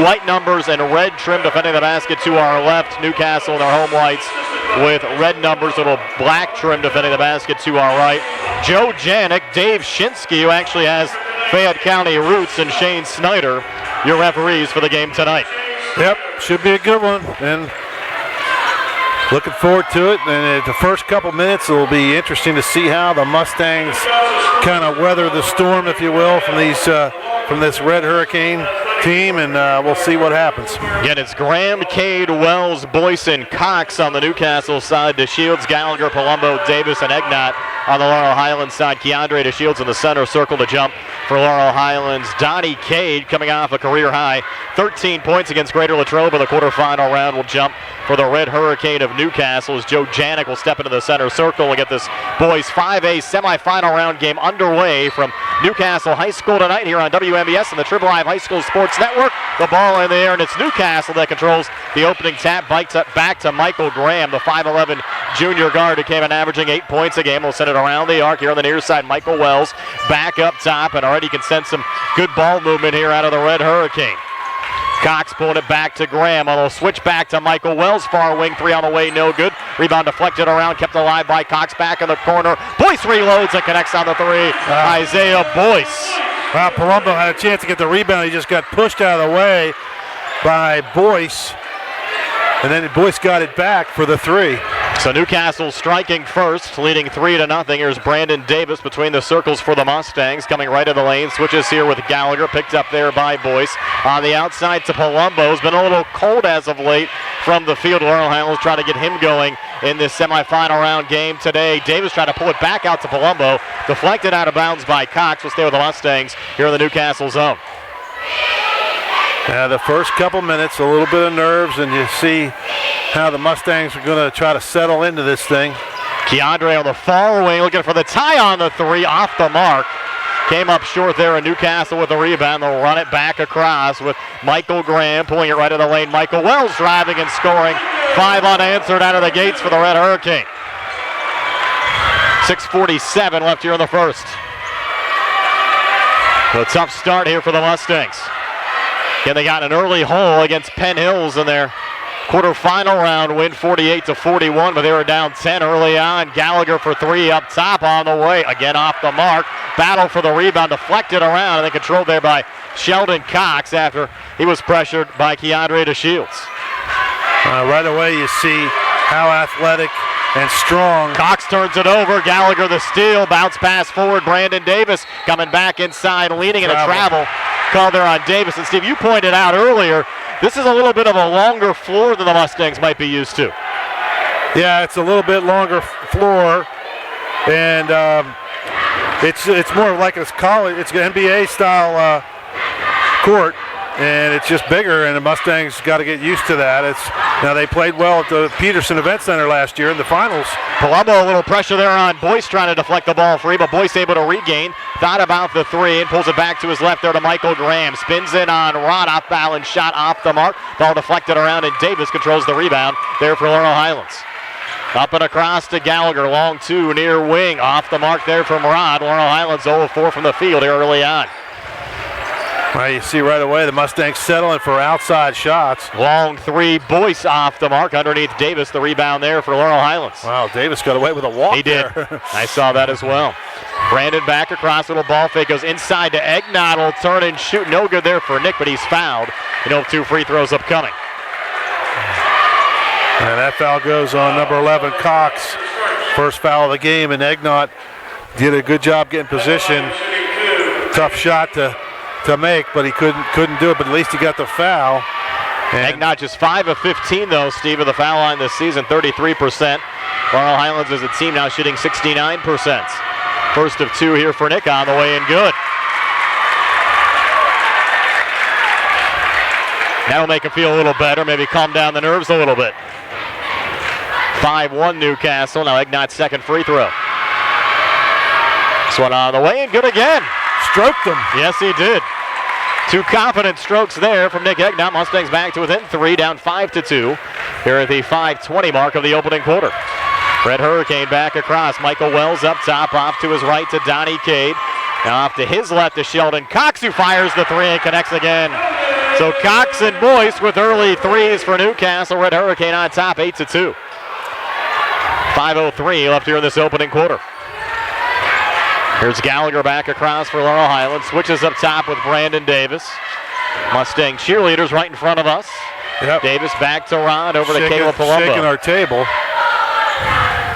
white numbers and red trim defending the basket to our left. Newcastle in their home whites with red numbers, a little black trim defending the basket to our right. Joe Janik, Dave Shinsky, who actually has Fayette County roots, and Shane Snyder, your referees for the game tonight. Yep, should be a good one, and looking forward to it. And the first couple minutes, it will be interesting to see how the Mustangs kind of weather the storm, if you will, from this Red Hurricane team, and we'll see what happens. Again, it's Graham, Cade, Wells, Boyson, Cox on the Newcastle side, DeShields, Gallagher, Palumbo, Davis, and Egnott on the Laurel Highlands side. Keandre DeShields in the center circle to jump for Laurel Highlands. Donnie Cade coming off a career high 13 points against Greater Latrobe in the quarterfinal round will jump for the Red Hurricane of Newcastle as Joe Janik will step into the center circle and get this boys 5A semifinal round game underway from Newcastle High School tonight here on WMBS and the Triple I High School Sports Network. The ball in the air, and it's Newcastle that controls the opening tap. Back to Michael Graham, the 5'11 junior guard who came in averaging 8 points a game. We'll send it around the arc here on the near side. Michael Wells back up top, and already can sense some good ball movement here out of the Red Hurricane. Cox pulling it back to Graham. A little switch back to Michael Wells. Far wing three on the way, no good. Rebound deflected around, kept alive by Cox back in the corner. Boyce reloads and connects on the three. Isaiah Boyce. Well, Palumbo had a chance to get the rebound. He just got pushed out of the way by Boyce. And then Boyce got it back for the three. So Newcastle striking first, leading 3-0. Here's Brandon Davis between the circles for the Mustangs, coming right of the lane. Switches here with Gallagher, picked up there by Boyce. On the outside to Palumbo. Has been a little cold as of late from the field. Laurel Highlands trying to get him going in this semifinal round game today. Davis trying to pull it back out to Palumbo. Deflected out of bounds by Cox. Will stay with the Mustangs here in the Newcastle zone. The first couple minutes, a little bit of nerves, and you see how the Mustangs are going to try to settle into this thing. Keandre on the far wing looking for the tie on the three, off the mark. Came up short there, and Newcastle with the rebound. They'll run it back across with Michael Graham pulling it right in the lane. Michael Wells driving and scoring. 5 unanswered out of the gates for the Red Hurricane. 6:47 left here in the first. A tough start here for the Mustangs. Again, they got an early hole against Penn Hills in their quarterfinal round win, 48-41, but they were down 10 early on. Gallagher for three up top on the way. Again off the mark. Battle for the rebound, deflected around, and then controlled there by Sheldon Cox after he was pressured by Keandre DeShields. Right away you see how athletic and strong. Cox turns it over. Gallagher the steal. Bounce pass forward. Brandon Davis coming back inside, leaning in a travel. Call there on Davis. And Steve, you pointed out earlier, this is a little bit of a longer floor than the Mustangs might be used to. Yeah, it's a little bit longer floor, and it's more like it's college. It's an NBA style court, and it's just bigger. And the Mustangs got to get used to that. Now they played well at the Peterson Event Center last year in the finals. Palumbo, a little pressure there on Boyce trying to deflect the ball free, but Boyce able to regain. Thought about the three and pulls it back to his left there to Michael Graham. Spins in on Rod, off balance shot off the mark. Ball deflected around, and Davis controls the rebound there for Laurel Highlands. Up and across to Gallagher, long two near wing. Off the mark there from Rod. Laurel Highlands 0-4 from the field here early on. Well, you see right away the Mustangs settling for outside shots. Long three, Boyce off the mark underneath Davis. The rebound there for Laurel Highlands. Wow, Davis got away with a walk. He did. I saw that as well. Brandon back across, little ball fake, goes inside to Egnott. Will turn and shoot. No good there for Nick, but he's fouled. 2 free throws upcoming. And that foul goes on number 11, Cox. First foul of the game, and Egnott did a good job getting position. Tough shot to make, but he couldn't do it, but at least he got the foul. Egnott just 5 of 15 though, Steve, of the foul line this season, 33%. Laurel Highlands as a team now shooting 69%. First of 2 here for Nick on the way and good. That'll make him feel a little better, maybe calm down the nerves a little bit. 5-1 Newcastle, now Egnott's second free throw. This one on the way and good again. Stroked him. Yes, he did. 2 confident strokes there from Nick Egnott. Mustangs back to within 3, down 5-2. Here at the 5:20 mark of the opening quarter. Red Hurricane back across. Michael Wells up top, off to his right to Donnie Cade. Now off to his left to Sheldon Cox, who fires the 3 and connects again. So Cox and Boyce with early threes for Newcastle. Red Hurricane on top, 8-2. 5:03 left here in this opening quarter. Here's Gallagher back across for Laurel Highlands. Switches up top with Brandon Davis. Mustang cheerleaders right in front of us. Yep. Davis back to Rod, over to Caleb Palumbo. Shaking our table.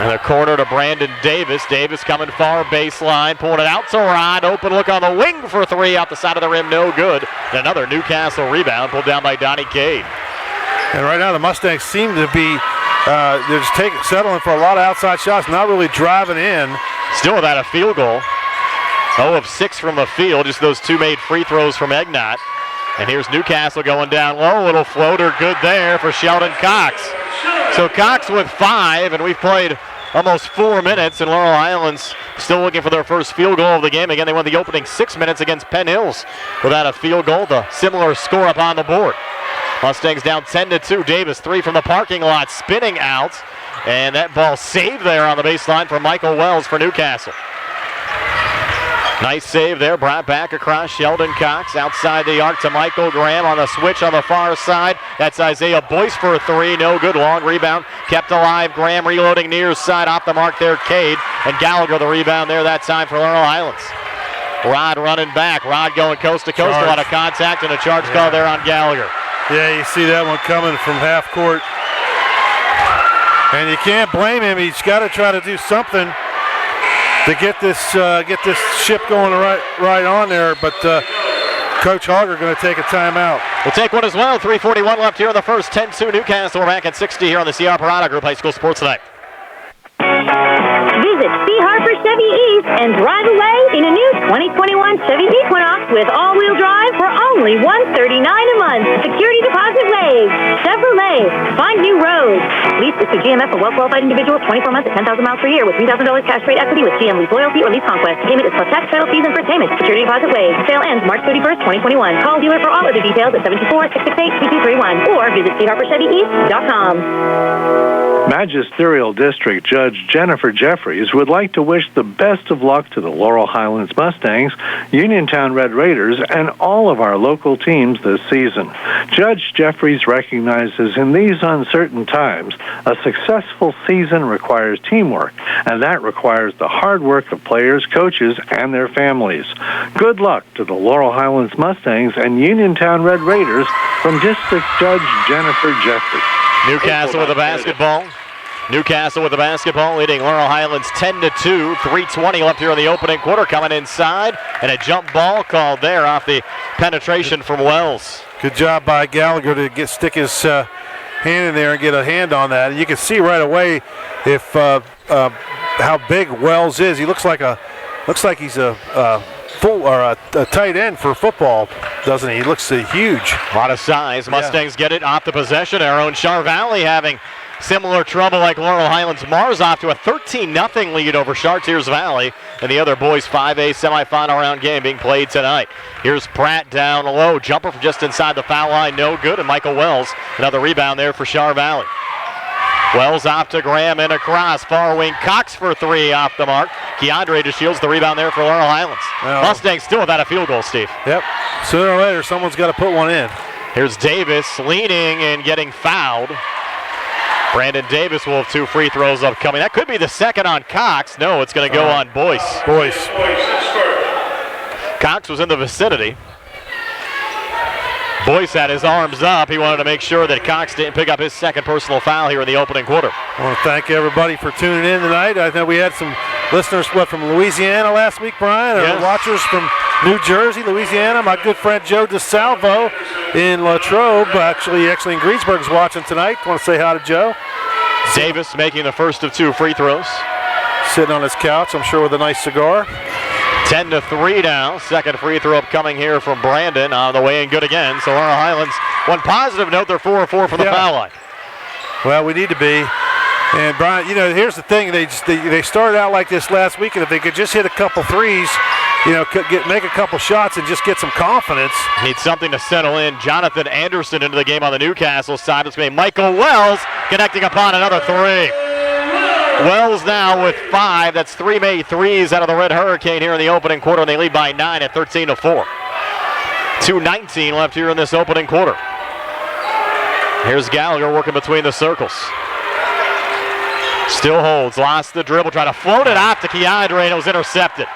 In the corner to Brandon Davis. Davis coming far baseline, pulling it out to Rod. Open look on the wing for three, out the side of the rim, no good. And another Newcastle rebound pulled down by Donnie Cade. And right now the Mustangs seem to be they're just settling for a lot of outside shots, not really driving in. Still without a field goal. 0 of 6 from the field, just those two made free throws from Egnott. And here's Newcastle going down low. Little floater good there for Sheldon Cox. So Cox with 5, and we've played almost 4 minutes, and Laurel Highlands still looking for their first field goal of the game. Again, they won the opening 6 minutes against Penn Hills without a field goal. The similar score up on the board. Mustangs down 10-2. Davis, 3 from the parking lot, spinning out. And that ball saved there on the baseline for Michael Wells for Newcastle. Nice save there, brought back across Sheldon Cox. Outside the arc to Michael Graham on the switch on the far side. That's Isaiah Boyce for a 3, no good. Long rebound, kept alive. Graham reloading near side, off the mark there, Cade. And Gallagher the rebound there that time for Laurel Highlands. Rod running back, Rod going coast to coast. A lot of contact and a charge call there on Gallagher. Yeah, you see that one coming from half court. And you can't blame him. He's got to try to do something to get this ship going right on there. But Coach Hogger going to take a timeout. We'll take one as well. 3:41 left here in the first. 10-2 Newcastle. We're back at 60 here on the CR Parada Group High School Sports Tonight. Visit C. Harper Chevy East and drive away in a new 2021 Chevy Equinox with all-wheel drive for only $139 a month. Security deposit waived. Chevrolet, find new roads. Lease is to GMF for well-qualified individuals, 24 months at 10,000 miles per year with $3,000 cash rate equity with GM Lease Loyalty or Lease Conquest. Payment is plus tax, title fees, and first payment. Security deposit waived. Sale ends March 31st, 2021. Call dealer for all other details at 724-668-2231 or visit CHarperChevyEast.com. Magisterial District Judge Jennifer Jeffries would like to wish the best of luck to the Laurel Highlands Mustangs, Uniontown Red Raiders, and all of our local teams this season. Judge Jeffries recognizes in these uncertain times, a successful season requires teamwork, and that requires the hard work of players, coaches, and their families. Good luck to the Laurel Highlands Mustangs and Uniontown Red Raiders from District Judge Jennifer Jeffries. Newcastle with the basketball. Newcastle with the basketball, leading Laurel Highlands 10-2. 3:20 left here in the opening quarter. Coming inside, and a jump ball called there off the penetration from Wells. Good job by Gallagher to stick his hand in there and get a hand on that. And you can see right away if how big Wells is. He looks like he's a full or a tight end for football, doesn't he? He looks huge. A lot of size. Mustangs get it off the possession. Our own Char Valley having similar trouble like Laurel Highlands. Mars off to a 13-0 lead over Chartiers Valley, and the other boys 5A semifinal round game being played tonight. Here's Pratt down low. Jumper from just inside the foul line, no good, and Michael Wells, another rebound there for Char Valley. Wells off to Graham and across. Far wing Cox for 3 off the mark. Keandre DeShields the rebound there for Laurel Highlands. Well, Mustangs still without a field goal, Steve. Yep. Sooner or later, someone's got to put one in. Here's Davis leaning and getting fouled. Brandon Davis will have 2 free throws upcoming. That could be the second on Cox. No, it's going to go on Boyce. Boyce. Cox was in the vicinity. Boyce had his arms up. He wanted to make sure that Cox didn't pick up his second personal foul here in the opening quarter. I want to thank everybody for tuning in tonight. I know we had some listeners from Louisiana last week, Brian, or watchers from New Jersey, Louisiana. My good friend Joe DeSalvo in Latrobe, actually in Greensburg, is watching tonight. I want to say hi to Joe. Davis making the first of 2 free throws. Sitting on his couch, I'm sure, with a nice cigar. 10-3 now. Second free throw upcoming here from Brandon on the way and good again. So Laurel Highlands, one positive note, they're 4-4 from the foul line. Well, we need to be. And Brian, here's the thing. They started out like this last week, and if they could just hit a couple threes, make a couple shots and just get some confidence. Need something to settle in. Jonathan Anderson into the game on the Newcastle side. It's going to be Michael Wells connecting upon another 3. Wells now with 5. That's 3 made threes out of the Red Hurricane here in the opening quarter, and they lead by 9 at 13-4. 2:19 left here in this opening quarter. Here's Gallagher working between the circles. Still holds, lost the dribble, trying to float it off to Keandre, and it was intercepted.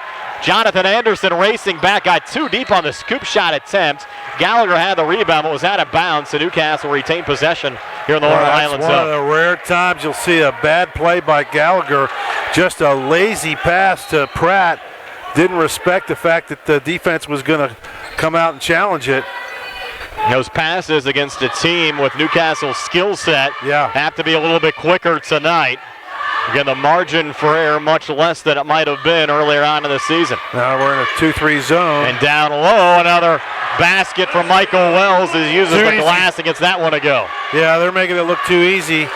Jonathan Anderson racing back, got too deep on the scoop shot attempt. Gallagher had the rebound, but was out of bounds, so Newcastle retained possession here in the Laurel Highlands zone. One of the rare times you'll see a bad play by Gallagher, just a lazy pass to Pratt. Didn't respect the fact that the defense was going to come out and challenge it. Those passes against a team with Newcastle's skill set have to be a little bit quicker tonight. Again, the margin for error much less than it might have been earlier on in the season. Now we're in a 2-3 zone. And down low, another basket from Michael Wells as he uses the glass and gets that one to go. Yeah, they're making it look too easy.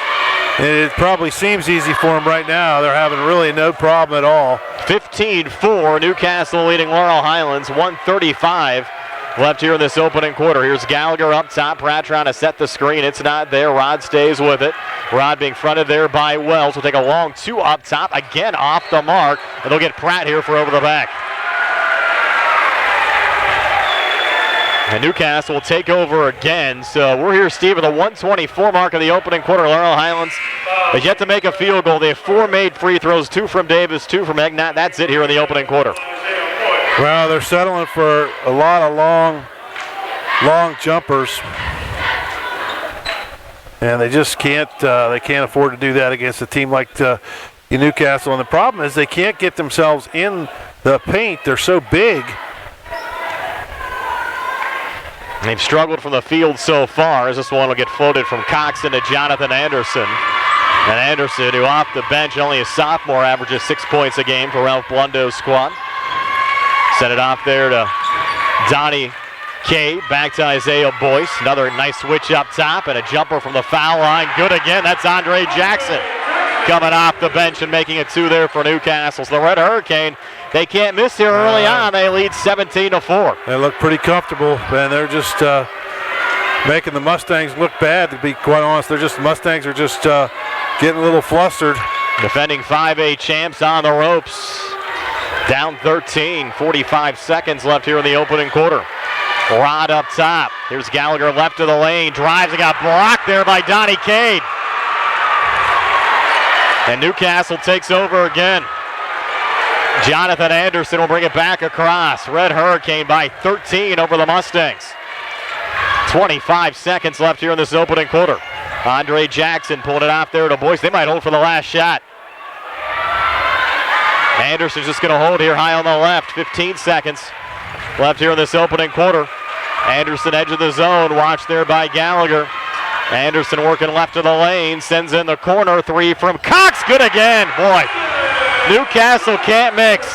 And it probably seems easy for them right now. They're having really no problem at all. 15-4, Newcastle leading Laurel Highlands, 1:35 left here in this opening quarter. Here's Gallagher up top. Pratt trying to set the screen. It's not there. Rod stays with it. Rod being fronted there by Wells. Will take a long two up top. Again off the mark. And they'll get Pratt here for over the back. And Newcastle will take over again. So we're here, Steve, at the 1:24 mark of the opening quarter. Laurel Highlands has yet to make a field goal. They have 4 made free throws, 2 from Davis, 2 from Egnat. That's it here in the opening quarter. Well, they're settling for a lot of long jumpers. And they just can't afford to do that against a team like Newcastle. And the problem is they can't get themselves in the paint. They're so big. They've struggled from the field so far, as this one will get floated from Cox into Jonathan Anderson. And Anderson, who off the bench, only a sophomore, averages 6 points a game for Ralph Blundo's squad. Set it off there to Donnie Kay, back to Isaiah Boyce. Another nice switch up top and a jumper from the foul line. Good again, that's Andre Jackson coming off the bench and making it 2 there for Newcastle. So the Red Hurricane, they can't miss here early on. They lead 17-4. They look pretty comfortable, and they're just making the Mustangs look bad, to be quite honest. The Mustangs are just getting a little flustered. Defending 5A champs on the ropes. Down 13, 45 seconds left here in the opening quarter. Rod up top. Here's Gallagher left of the lane. Drives and got blocked there by Donnie Cade. And Newcastle takes over again. Jonathan Anderson will bring it back across. Red Hurricane by 13 over the Mustangs. 25 seconds left here in this opening quarter. Andre Jackson pulling it off there to Boyce. They might hold for the last shot. Anderson's just going to hold here high on the left. 15 seconds left here in this opening quarter. Anderson edge of the zone. Watched there by Gallagher. Anderson working left of the lane. Sends in the corner. 3 from Cox. Good again. Boy, Newcastle can't mix.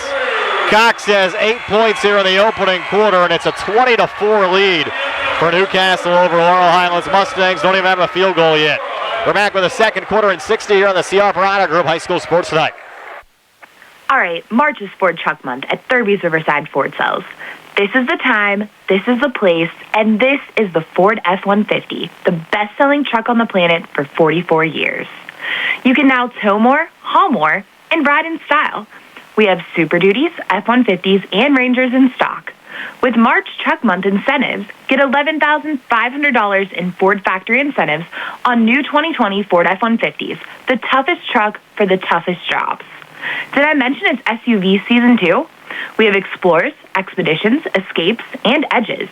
Cox has 8 points here in the opening quarter, and it's a 20-4 lead for Newcastle over Laurel Highlands. Mustangs don't even have a field goal yet. We're back with a second quarter and 60 here on the CR Parada Group High School Sports Tonight. All right, March is Ford Truck Month at Thurby's Riverside Ford Sales. This is the time, this is the place, and this is the Ford F-150, the best-selling truck on the planet for 44 years. You can now tow more, haul more, and ride in style. We have Super Duties, F-150s, and Rangers in stock. With March Truck Month incentives, get $11,500 in Ford factory incentives on new 2020 Ford F-150s, the toughest truck for the toughest jobs. Did I mention it's SUV season 2? We have Explorers, Expeditions, Escapes, and Edges.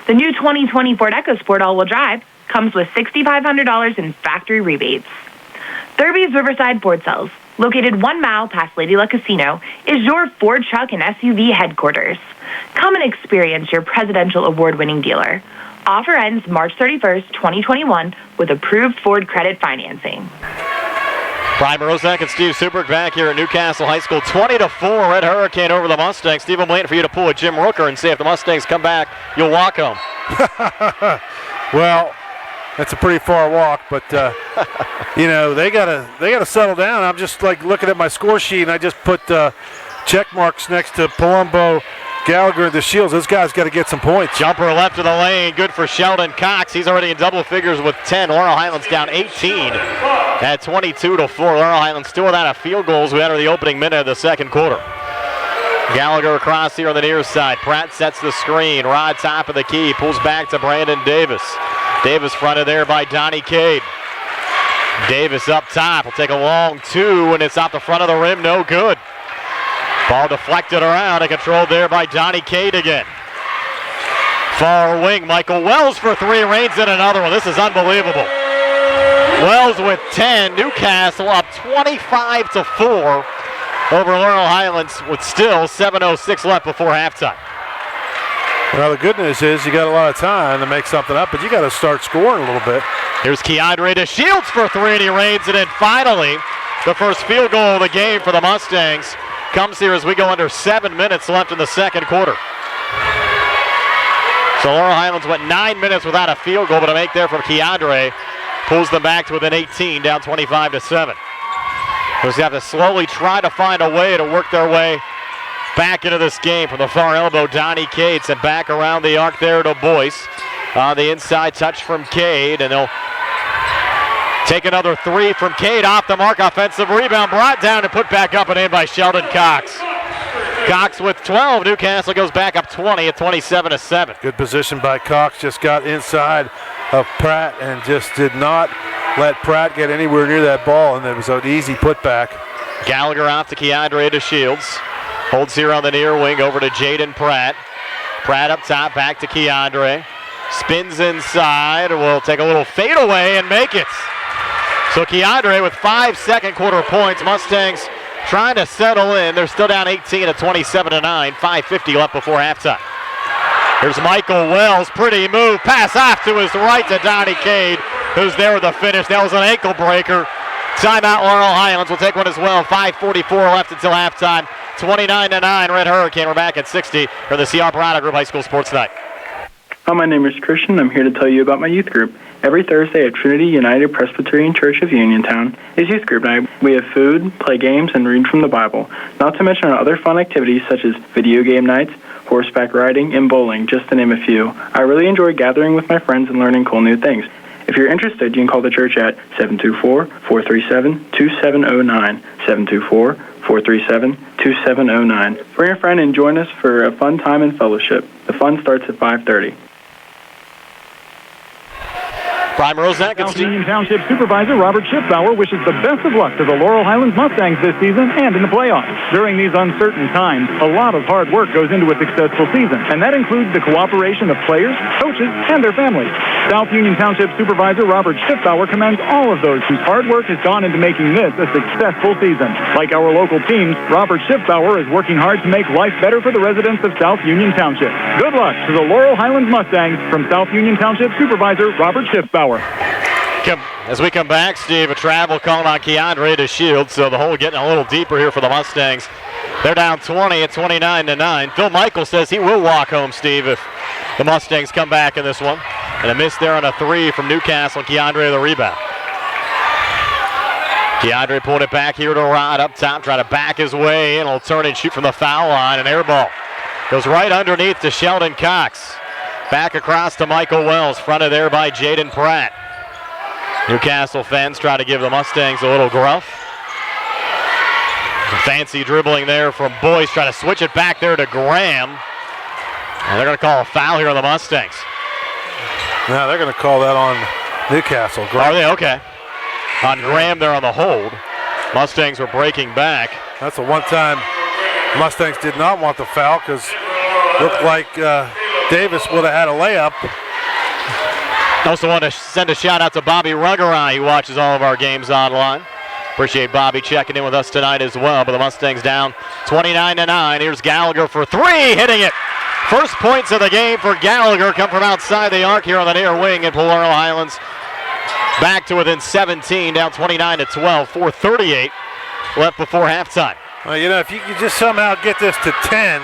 The new 2020 Ford EcoSport all-wheel drive comes with $6,500 in factory rebates. Thurby's Riverside Ford Sales, located 1 mile past Lady Luck Casino, is your Ford truck and SUV headquarters. Come and experience your presidential award-winning dealer. Offer ends March 31st, 2021 with approved Ford credit financing. Brian Morozak and Steve Superk back here at Newcastle High School. 20-4, Red Hurricane over the Mustangs. Steve, I'm waiting for you to pull a Jim Rooker and see if the Mustangs come back, you'll walk home. Well, that's a pretty far walk, but they gotta settle down. I'm just like looking at my score sheet, and I just put check marks next to Palumbo, Gallagher, and the Shields. Those guys got to get some points. Jumper left of the lane, good for Sheldon Cox. He's already in double figures with 10. Laurel Highlands down 18 at 22-4. Laurel Highlands still without a field goal as we enter the opening minute of the second quarter. Gallagher across here on the near side. Pratt sets the screen. Rod top of the key. Pulls back to Brandon Davis. Davis fronted there by Donnie Cade. Davis up top. Will take a long two, and it's out the front of the rim. No good. Ball deflected around and controlled there by Donnie Cade again. Far wing. Michael Wells for three. Rains in another one. This is unbelievable. Wells with 10. Newcastle up 25-4. Over Laurel Highlands with still 7:06 left before halftime. Well, the good news is you got a lot of time to make something up, but you got to start scoring a little bit. Here's Keandre DeShields for three, and he rains it in. Finally, the first field goal of the game for the Mustangs comes here as we go under 7 minutes left in the second quarter. So Laurel Highlands went 9 minutes without a field goal, but a make there from Keandre pulls them back to within 18, down 25-7. Who's got to slowly try to find a way to work their way back into this game. From the far elbow, Donnie Cade sent back around the arc there to Boyce. On the inside touch from Cade, and they'll take another three from Cade off the mark. Offensive rebound brought down and put back up and in by Sheldon Cox. Cox with 12. Newcastle goes back up 20 at 27-7. Good position by Cox. Just got inside of Pratt and just did not let Pratt get anywhere near that ball, and it was an easy putback. Gallagher off to Keandre DeShields. Holds here on the near wing over to Jaden Pratt. Pratt up top, back to Keandre. Spins inside, will take a little fadeaway and make it. So Keandre with 5 second quarter points. Mustangs trying to settle in. They're still down 18 at 27-9. 5:50 left before halftime. Here's Michael Wells. Pretty move. Pass off to his right to Donnie Cade, who's there with the finish. That was an ankle breaker. Timeout Laurel Highlands will take one as well. 5:44 left until halftime. 29-9 Red Hurricane. We're back at 60 for the CR Parada Group High School Sports Night. Hi, my name is Christian. I'm here to tell you about my youth group. Every Thursday at Trinity United Presbyterian Church of Uniontown is youth group night. We have food, play games, and read from the Bible. Not to mention our other fun activities such as video game nights, horseback riding, and bowling, just to name a few. I really enjoy gathering with my friends and learning cool new things. If you're interested, you can call the church at 724-437-2709, 724-437-2709. Bring a friend and join us for a fun time in fellowship. The fun starts at 5:30. Prime Rosette and South Union Township Supervisor Robert Schiffbauer wishes the best of luck to the Laurel Highlands Mustangs this season and in the playoffs. During these uncertain times, a lot of hard work goes into a successful season, and that includes the cooperation of players, coaches, and their families. South Union Township Supervisor Robert Schiffbauer commends all of those whose hard work has gone into making this a successful season. Like our local teams, Robert Schiffbauer is working hard to make life better for the residents of South Union Township. Good luck to the Laurel Highlands Mustangs from South Union Township Supervisor Robert Schiffbauer. As we come back, Steve, a travel call on Keandre DeShields, so the hole getting a little deeper here for the Mustangs. They're down 20 at 29-9. Phil Michael says he will walk home, Steve, if the Mustangs come back in this one. And a miss there on a three from Newcastle. Keandre the rebound. Keandre pulled it back here to Rod up top, trying to back his way in. He'll turn and shoot from the foul line. An air ball goes right underneath to Sheldon Cox. Back across to Michael Wells, fronted there by Jaden Pratt. Newcastle fans try to give the Mustangs a little gruff. Fancy dribbling there from Boyce, trying to switch it back there to Graham. And they're going to call a foul here on the Mustangs. Now they're going to call that on Newcastle. Are they? Okay. On Graham there on the hold. Mustangs were breaking back. That's the one time Mustangs did not want the foul because looked like Davis would have had a layup. Also want to send a shout out to Bobby Ruggerai, who watches all of our games online. Appreciate Bobby checking in with us tonight as well. But the Mustangs down 29-9. Here's Gallagher for three, hitting it. First points of the game for Gallagher come from outside the arc here on the near wing, and Laurel Highlands back to within 17, down 29-12, 4:38 left before halftime. Well, you know, if you could just somehow get this to 10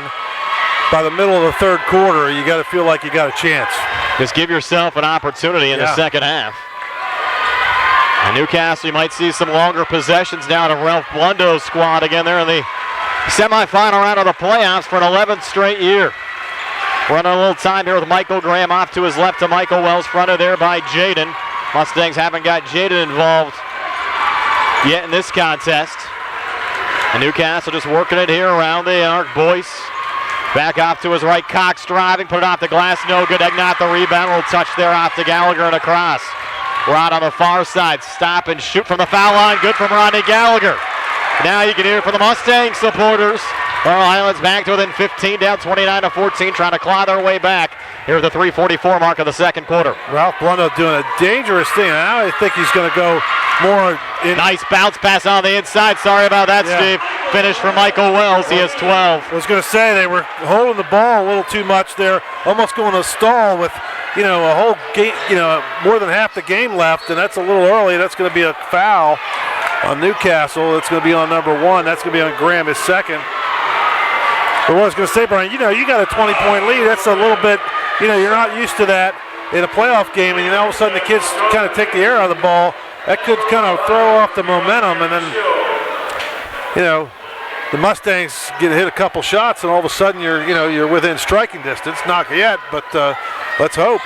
by the middle of the third quarter, you got to feel like you got a chance. Just give yourself an opportunity in the second half. And Newcastle, you might see some longer possessions now to Ralph Blundo's squad again there in the semifinal round of the playoffs for an 11th straight year. Running a little time here with Michael Graham off to his left to Michael Wells, fronted there by Jaden. Mustangs haven't got Jaden involved yet in this contest. And Newcastle just working it here around the arc. Boyce back off to his right. Cox driving, put it off the glass. No good. Egnott the rebound. Little touch there off to Gallagher and across. Rod on the far side. Stop and shoot from the foul line. Good from Rodney Gallagher. Now you can hear it from the Mustang supporters. Laurel Highlands back to within 15, down 29-14, trying to claw their way back here at the 3:44 mark of the second quarter. Ralph Blundo doing a dangerous thing. Now I think he's going to go more in. Nice bounce pass on the inside. Sorry about that, Steve. Finish for Michael Wells. He has 12. I was going to say they were holding the ball a little too much there, almost going to stall with, a whole game, more than half the game left, and that's a little early. That's going to be a foul on Newcastle. It's going to be on number 1. That's going to be on Graham, his second. But what I was going to say, Brian, you got a 20-point lead. That's a little bit, you're not used to that in a playoff game, and all of a sudden the kids kind of take the air out of the ball. That could kind of throw off the momentum, and then, the Mustangs hit a couple shots, and all of a sudden you're within striking distance. Not yet, but let's hope.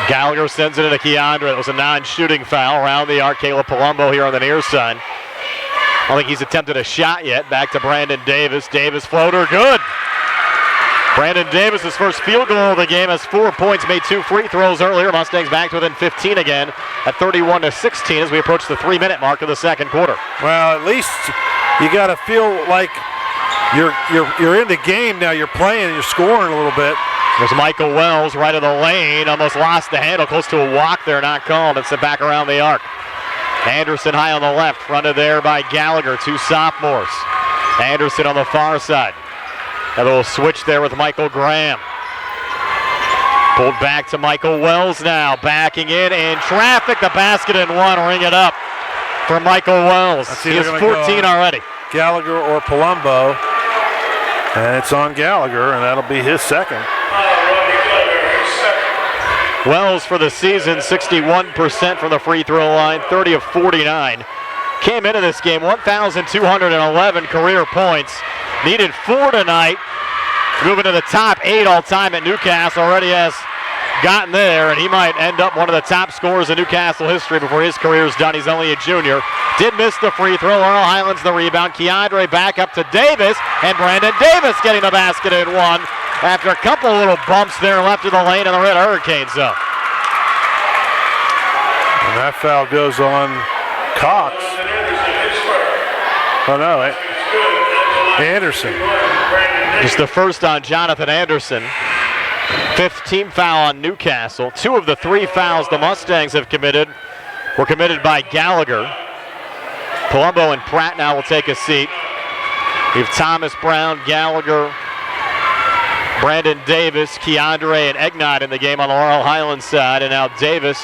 Gallagher sends it into Keandre. It was a non-shooting foul around the arc. Caleb Palumbo here on the near side. I don't think he's attempted a shot yet. Back to Brandon Davis. Davis floater, good. Brandon Davis, his first field goal of the game, has 4 points, made 2 free throws earlier. Mustangs back to within 15 again at 31-16 as we approach the 3-minute mark of the second quarter. Well, at least you got to feel like you're in the game now. You're playing and you're scoring a little bit. There's Michael Wells right of the lane, almost lost the handle, close to a walk there, not called, and sent back around the arc. Anderson high on the left, fronted there by Gallagher, 2 sophomores. Anderson on the far side. A little switch there with Michael Graham. Pulled back to Michael Wells now, backing in traffic, the basket and one, ring it up for Michael Wells. He has 14 already. Gallagher or Palumbo, and it's on Gallagher, and that'll be his second. Wells for the season, 61% from the free throw line, 30 of 49. Came into this game 1,211 career points. Needed 4 tonight. Moving to the top 8 all time at Newcastle. Already has gotten there, and he might end up one of the top scorers in Newcastle history before his career is done. He's only a junior. Did miss the free throw. Laurel Highlands the rebound. Keandre back up to Davis, and Brandon Davis getting the basket in one after a couple of little bumps there left of the lane in the Red Hurricane zone. And that foul goes on Cox. Oh, no, Anderson. Just the first on Jonathan Anderson. 5th team foul on Newcastle. 2 of the 3 fouls the Mustangs have committed were committed by Gallagher. Palumbo and Pratt now will take a seat. We have Thomas Brown, Gallagher, Brandon Davis, Keandre, and Egnott in the game on the Laurel Highlands side. And now Davis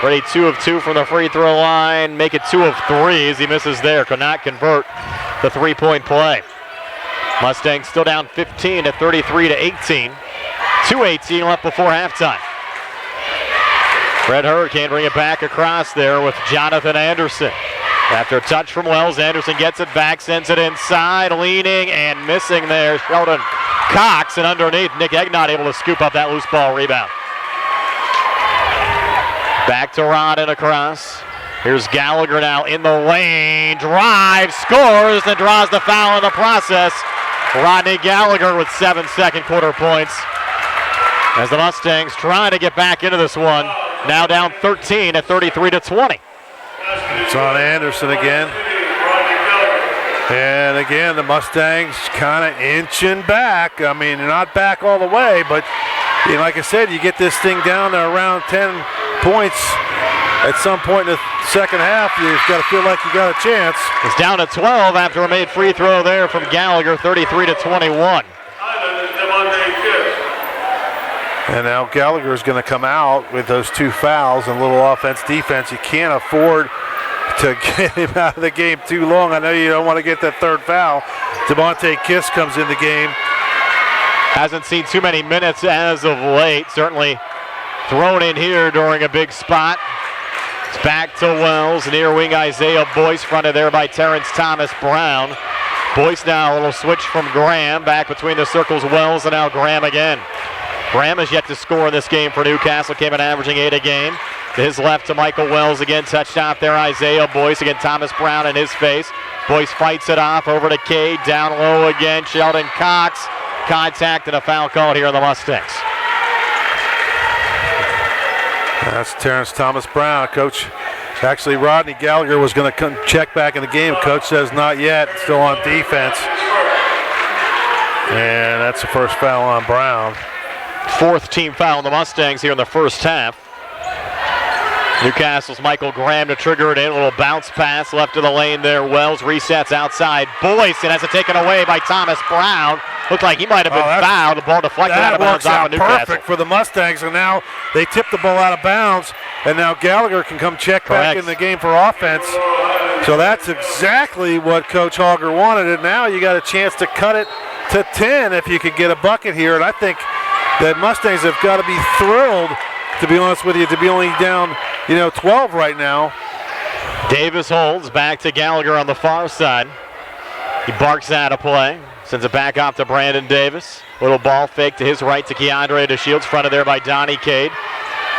ready 2 of 2 from the free throw line. Make it 2 of 3 as he misses there. Could not convert the 3-point play. Mustangs still down 15 at 33-18. 2:18 left before halftime. Red Hurricane bring it back across there with Jonathan Anderson. After a touch from Wells, Anderson gets it back, sends it inside, leaning and missing there. Sheldon Cox, and underneath, Nick Egnott able to scoop up that loose ball rebound. Back to Rod and across. Here's Gallagher now in the lane, drives, scores, and draws the foul in the process. Rodney Gallagher with 7 second quarter points. As the Mustangs trying to get back into this one, now down 13 at 33-20. It's on Anderson again. And again, the Mustangs kind of inching back. I mean, they're not back all the way, but like I said, you get this thing down to around 10 points at some point in the second half. You've got to feel like you got a chance. It's down to 12 after a made free throw there from Gallagher, 33-21. And now Gallagher is going to come out with those 2 fouls and a little offense defense. You can't afford to get him out of the game too long. I know you don't want to get that 3rd foul. Devontae Kiss comes in the game. Hasn't seen too many minutes as of late. Certainly thrown in here during a big spot. It's back to Wells. Near wing Isaiah Boyce, fronted there by Terrence Thomas Brown. Boyce now a little switch from Graham. Back between the circles, Wells, and now Graham again. Graham has yet to score in this game for Newcastle. Came in averaging 8 a game. To his left to Michael Wells again. Touched out there Isaiah Boyce. Again Thomas Brown in his face. Boyce fights it off over to Cade. Down low again. Sheldon Cox. Contact and a foul called here on the Mustangs. That's Terrence Thomas Brown. Coach, actually Rodney Gallagher was going to come check back in the game. Coach says not yet. Still on defense. And that's the first foul on Brown. Fourth team foul on the Mustangs here in the first half. Newcastle's Michael Graham to trigger it in. A little bounce pass left to the lane there. Wells resets outside. Boyce, and has it taken away by Thomas Brown. Looked like he might have been fouled. The ball deflected out of bounds off of Newcastle. Perfect for the Mustangs, and now they tip the ball out of bounds, and now Gallagher can come check back in the game for offense. So that's exactly what Coach Hogger wanted, and now you got a chance to cut it to 10 if you could get a bucket here, and I think that Mustangs have got to be thrilled, to be honest with you, to be only down 12 right now. Davis holds back to Gallagher on the far side. He barks out of play. Sends it back off to Brandon Davis. Little ball fake to his right to Keandre DeShields. Fronted there by Donnie Cade.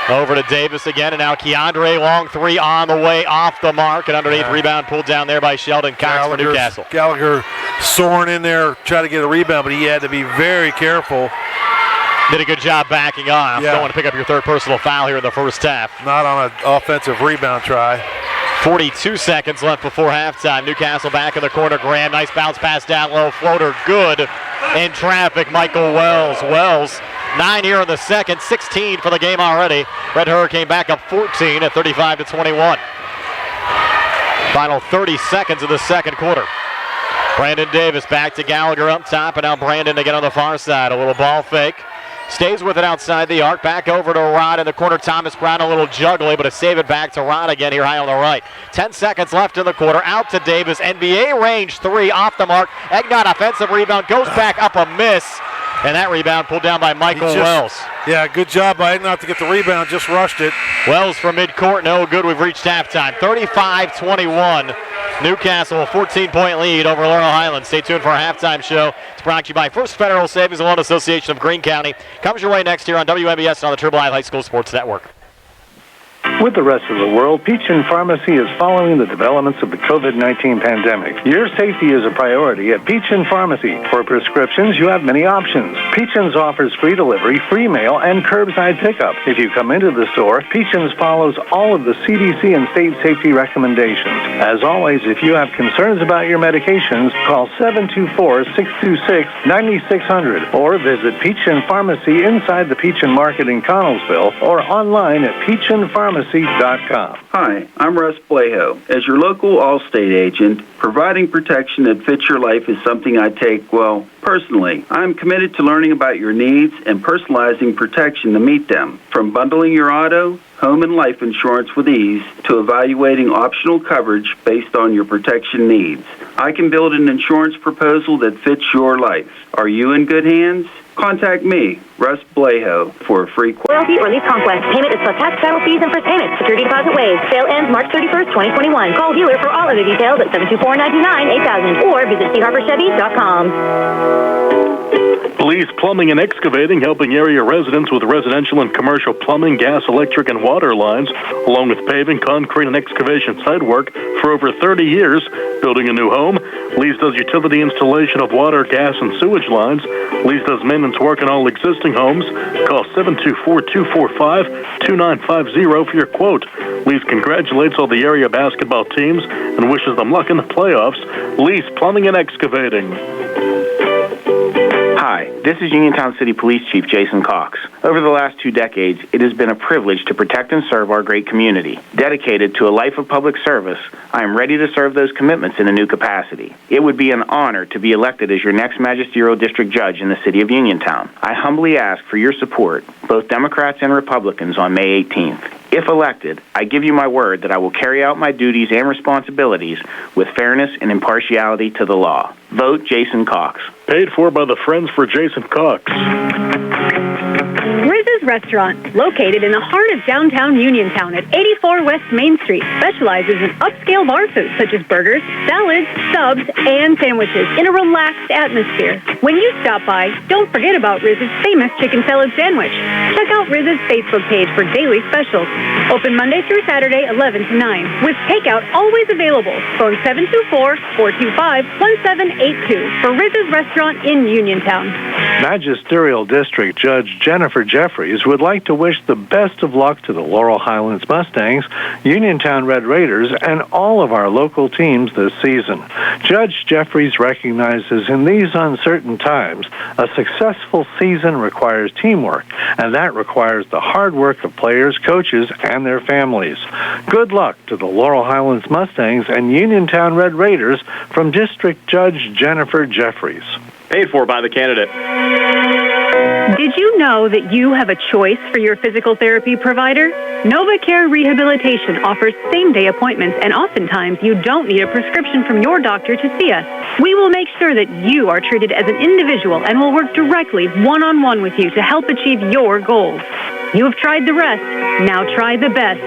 Over to Davis again, and now Keandre, long three on the way, off the mark, and underneath rebound pulled down there by Sheldon Cox for Newcastle. Gallagher soaring in there, trying to get a rebound, but he had to be very careful. Did a good job backing off. Don't want to pick up your third personal foul here in the first half. Not on an offensive rebound try. 42 seconds left before halftime. Newcastle back in the corner. Graham, nice bounce pass down low. Floater good. In traffic, Michael Wells. Wells, 9 here in the second, 16 for the game already. Red Hurricane back up 14 at 35-21. Final 30 seconds of the second quarter. Brandon Davis back to Gallagher up top, and now Brandon again on the far side. A little ball fake. Stays with it outside the arc. Back over to Rod in the corner. Thomas Brown a little juggly, but to save it back to Rod again here high on the right. 10 seconds left in the quarter. Out to Davis. NBA range three off the mark. Egnott offensive rebound. Goes back up, a miss. And that rebound pulled down by Michael Wells. Yeah, good job by Egnott to get the rebound. Just rushed it. Wells from midcourt. No good. We've reached halftime. 35-21. Newcastle, a 14-point lead over Laurel Highlands. Stay tuned for our halftime show. It's brought to you by First Federal Savings and Loan Association of Greene County. Comes your way next year on WMBS and on the Turbo High School Sports Network. With the rest of the world, Peachin Pharmacy is following the developments of the COVID-19 pandemic. Your safety is a priority at Peachin Pharmacy. For prescriptions, you have many options. Peachin's offers free delivery, free mail, and curbside pickup. If you come into the store, Peachin's follows all of the CDC and state safety recommendations. As always, if you have concerns about your medications, call 724-626-9600 or visit Peachin Pharmacy inside the Peachin Market in Connellsville or online at peachinpharmacy.com. Hi, I'm Russ Bleho. As your local Allstate agent, providing protection that fits your life is something I take, personally. I'm committed to learning about your needs and personalizing protection to meet them. From bundling your auto, home, and life insurance with ease to evaluating optional coverage based on your protection needs. I can build an insurance proposal that fits your life. Are you in good hands? Contact me, Russ Bleho, for a free quote. Loyalty or lease conquest. Payment is plus tax, title fees, and first payment. Security deposit waived. Sale ends March 31st, 2021. Call dealer for all other details at 724-929-8000 or visit cheharperchevy.com. Lee's Plumbing and Excavating, helping area residents with residential and commercial plumbing, gas, electric, and water lines, along with paving, concrete, and excavation site work for over 30 years. Building a new home, Lee's does utility installation of water, gas, and sewage lines. Lee's does maintenance work in all existing homes. Call 724-245-2950 for your quote. Lee's congratulates all the area basketball teams and wishes them luck in the playoffs. Lee's Plumbing and Excavating. Hi, this is Uniontown City Police Chief Jason Cox. Over the last 2 decades, it has been a privilege to protect and serve our great community. Dedicated to a life of public service, I am ready to serve those commitments in a new capacity. It would be an honor to be elected as your next magisterial district judge in the city of Uniontown. I humbly ask for your support, both Democrats and Republicans, on May 18th. If elected, I give you my word that I will carry out my duties and responsibilities with fairness and impartiality to the law. Vote Jason Cox. Paid for by the Friends for Jason Cox. Riz's Restaurant, located in the heart of downtown Uniontown at 84 West Main Street, specializes in upscale bar food such as burgers, salads, subs, and sandwiches in a relaxed atmosphere. When you stop by, don't forget about Riz's famous chicken salad sandwich. Check out Riz's Facebook page for daily specials. Open Monday through Saturday, 11 to 9, with takeout always available. Phone 724-425-1782 for Riz's Restaurant in Uniontown. Magisterial District Judge Jennifer Jeffries would like to wish the best of luck to the Laurel Highlands Mustangs, Uniontown Red Raiders, and all of our local teams this season. Judge Jeffries recognizes in these uncertain times, a successful season requires teamwork, and that requires the hard work of players, coaches, and their families. Good luck to the Laurel Highlands Mustangs and Uniontown Red Raiders from District Judge Jennifer Jeffries. Paid for by the candidate. Did you know that you have a choice for your physical therapy provider? NovaCare Rehabilitation offers same-day appointments, and oftentimes you don't need a prescription from your doctor to see us. We will make sure that you are treated as an individual and will work directly one-on-one with you to help achieve your goals. You have tried the rest. Now try the best.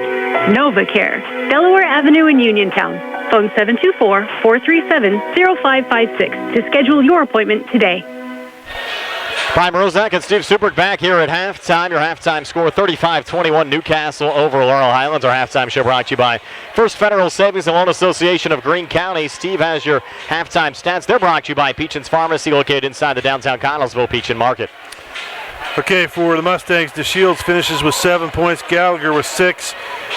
NovaCare, Delaware Avenue in Uniontown. Phone 724-437-0556 to schedule your appointment today. Brian Rozak and Steve Subrick back here at halftime. Your halftime score, 35-21, Newcastle over Laurel Highlands. Our halftime show brought to you by First Federal Savings and Loan Association of Greene County. Steve has your halftime stats. They're brought to you by Peachin's Pharmacy, located inside the downtown Connellsville Peachin Market. Okay, for the Mustangs, DeShields finishes with 7 points, Gallagher with 6,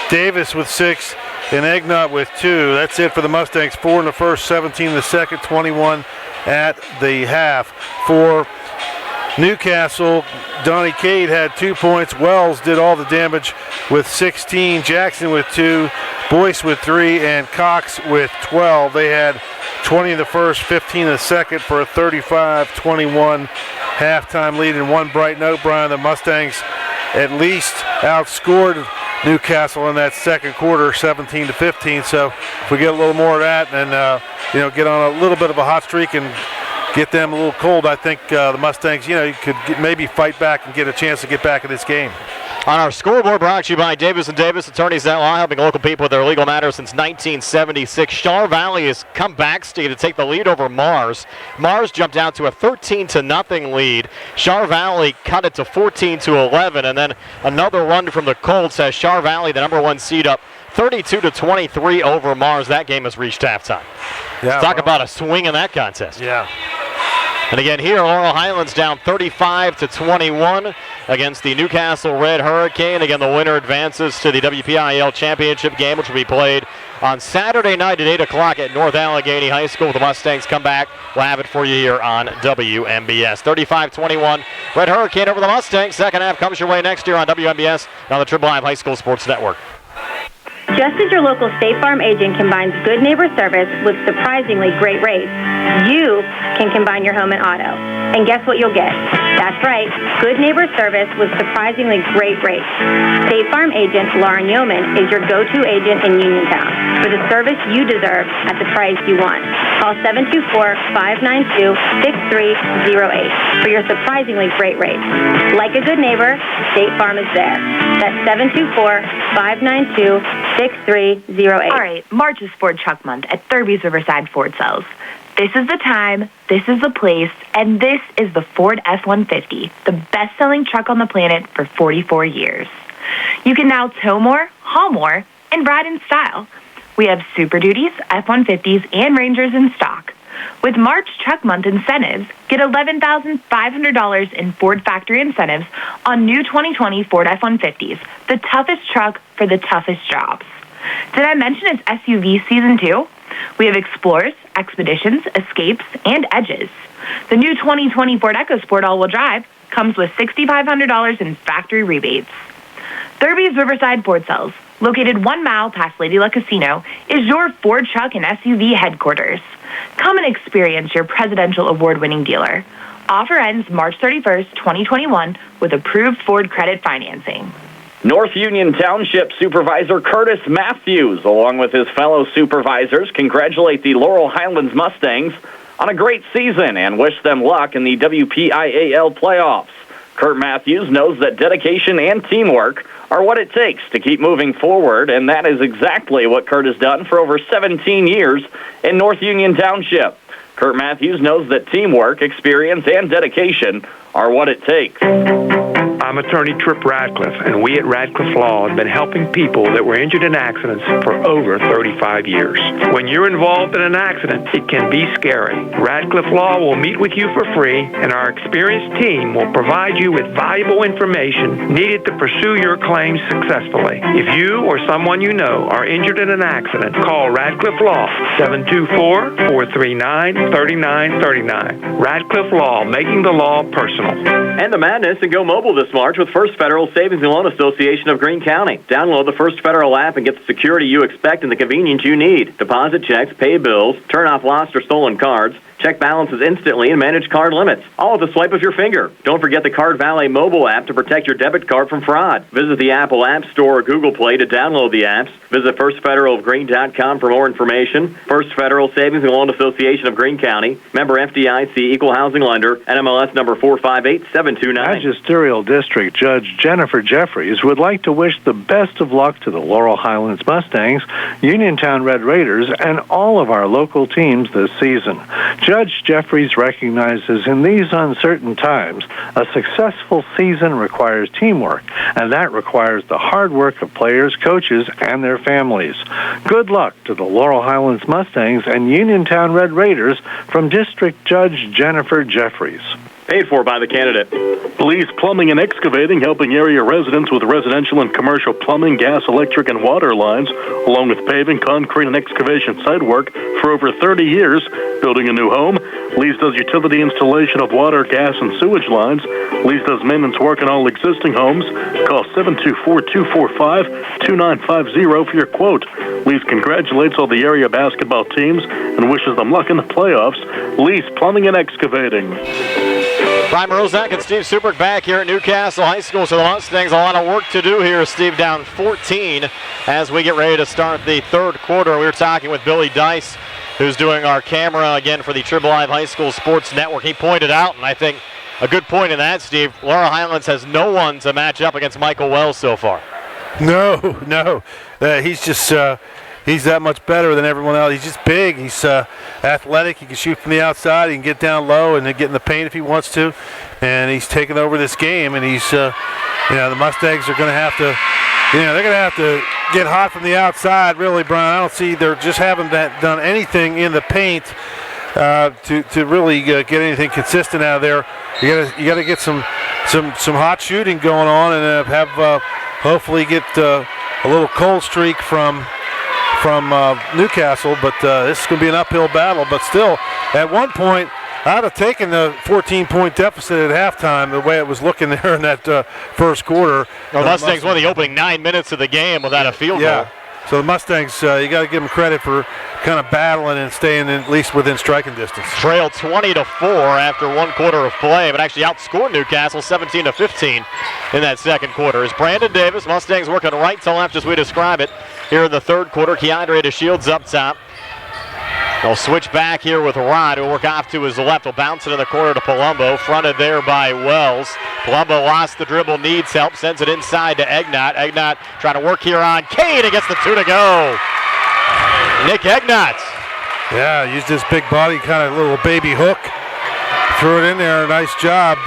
Davis with 6, and Egnott with 2. That's it for the Mustangs. 4 in the first, 17 in the second, 21 at the half. For Newcastle, Donnie Cade had 2 points. Wells did all the damage with 16. Jackson with 2. Boyce with 3. And Cox with 12. They had 20 in the first, 15 in the second for a 35-21 halftime lead. And one bright note, Brian, the Mustangs at least outscored Newcastle in that second quarter, 17-15. So if we get a little more of that and get on a little bit of a hot streak and get them a little cold, I think the Mustangs, you could maybe fight back and get a chance to get back in this game. On our scoreboard, brought to you by Davis & Davis, attorneys at law, helping local people with their legal matters since 1976. Char Valley has come back, Steve, to take the lead over Mars. Mars jumped out to a 13-0 lead. Char Valley cut it to 14-11, and then another run from the Colts has Char Valley, the number 1 seed, up 32-23 over Mars. That game has reached halftime. Yeah, Talk about a swing in that contest. Yeah. And again here, Laurel Highlands down 35-21 against the Newcastle Red Hurricane. Again, the winner advances to the WPIAL Championship game, which will be played on Saturday night at 8 o'clock at North Allegheny High School. The Mustangs come back. We'll have it for you here on WMBS. 35-21, Red Hurricane over the Mustangs. Second half comes your way next year on WMBS and on the Triple Live High School Sports Network. Just as your local State Farm agent combines good neighbor service with surprisingly great rates, you can combine your home and auto. And guess what you'll get? That's right, good neighbor service with surprisingly great rates. State Farm agent Lauren Yeoman is your go-to agent in Uniontown for the service you deserve at the price you want. Call 724-592-6308 for your surprisingly great rates. Like a good neighbor, State Farm is there. That's 724-592-6308. All right, March is Ford Truck Month at Thurby's Riverside Ford Sales. This is the time, this is the place, and this is the Ford F-150, the best-selling truck on the planet for 44 years. You can now tow more, haul more, and ride in style. We have Super Duties, F-150s, and Rangers in stock. With March Truck Month incentives, get $11,500 in Ford factory incentives on new 2020 Ford F-150s, the toughest truck for the toughest jobs. Did I mention it's SUV season 2? We have Explorers, Expeditions, Escapes, and Edges. The new 2020 Ford EcoSport all-wheel drive comes with $6,500 in factory rebates. Thurby's Riverside Ford Sales, located 1 mile past Lady Luck Casino, is your Ford truck and SUV headquarters. Come and experience your presidential award-winning dealer. Offer ends March 31st, 2021 with approved Ford credit financing. North Union Township Supervisor Curtis Matthews, along with his fellow supervisors, congratulate the Laurel Highlands Mustangs on a great season and wish them luck in the WPIAL playoffs. Kurt Matthews knows that dedication and teamwork are what it takes to keep moving forward, and that is exactly what Kurt has done for over 17 years in North Union Township. Kurt Matthews knows that teamwork, experience, and dedication are what it takes. I'm attorney Tripp Radcliffe, and we at Radcliffe Law have been helping people that were injured in accidents for over 35 years. When you're involved in an accident, it can be scary. Radcliffe Law will meet with you for free, and our experienced team will provide you with valuable information needed to pursue your claims successfully. If you or someone you know are injured in an accident, call Radcliffe Law, 724-439-3939. Radcliffe Law, making the law personal. And the madness and go mobile this March with First Federal Savings and Loan Association of Greene County. Download the First Federal app and get the security you expect and the convenience you need. Deposit checks, pay bills, turn off lost or stolen cards, check balances instantly, and manage card limits, all with a swipe of your finger. Don't forget the Card Valet mobile app to protect your debit card from fraud. Visit the Apple App Store or Google Play to download the apps. Visit firstfederalofgreene.com for more information. First Federal Savings and Loan Association of Greene County. Member FDIC, Equal Housing Lender, NMLS number 458729. Magisterial District Judge Jennifer Jeffries would like to wish the best of luck to the Laurel Highlands Mustangs, Uniontown Red Raiders, and all of our local teams this season. Judge Jeffries recognizes in these uncertain times, a successful season requires teamwork, and that requires the hard work of players, coaches, and their families. Good luck to the Laurel Highlands Mustangs and Uniontown Red Raiders from District Judge Jennifer Jeffries. Paid for by the candidate. Lee's Plumbing and Excavating, helping area residents with residential and commercial plumbing, gas, electric, and water lines, along with paving, concrete, and excavation site work for over 30 years. Building a new home, Lee's does utility installation of water, gas, and sewage lines. Lee's does maintenance work in all existing homes. Call 724-245-2950 for your quote. Lee's congratulates all the area basketball teams and wishes them luck in the playoffs. Lee's Plumbing and Excavating. Brian Rozak and Steve Subrick back here at Newcastle High School. So the Mustangs, a lot of work to do here. Steve down 14 as we get ready to start the third quarter. We were talking with Billy Dice, who's doing our camera again for the Tribble Live High School Sports Network. He pointed out, and I think a good point in that, Steve, Laurel Highlands has no one to match up against Michael Wells so far. No. He's just... he's that much better than everyone else. He's just big. He's athletic. He can shoot from the outside. He can get down low and then get in the paint if he wants to. And he's taken over this game. And he's, the Mustangs are going to have to, they're going to have to get hot from the outside, really, Brian. I don't see they just haven't done anything in the paint to really get anything consistent out of there. You got to get some hot shooting going on and have hopefully get a little cold streak from Newcastle, but this is going to be an uphill battle. But still, at one point, I'd have taken the 14-point deficit at halftime the way it was looking there in that first quarter. Well, Mustangs won the opening 9 minutes of the game without a field goal. So the Mustangs, you got to give them credit for kind of battling and staying at least within striking distance. Trailed 20-4 after one quarter of play, but actually outscored Newcastle 17-15 in that second quarter. As Brandon Davis, Mustangs working right to left as we describe it here in the third quarter. Keandre DeShields up top. They'll switch back here with Rod, who'll work off to his left. He'll bounce it in the corner to Palumbo, fronted there by Wells. Palumbo lost the dribble, needs help, sends it inside to Egnott. Egnott trying to work here on Cade and gets the two to go. Nick Egnott. Yeah, used his big body, kind of little baby hook. Threw it in there. Nice job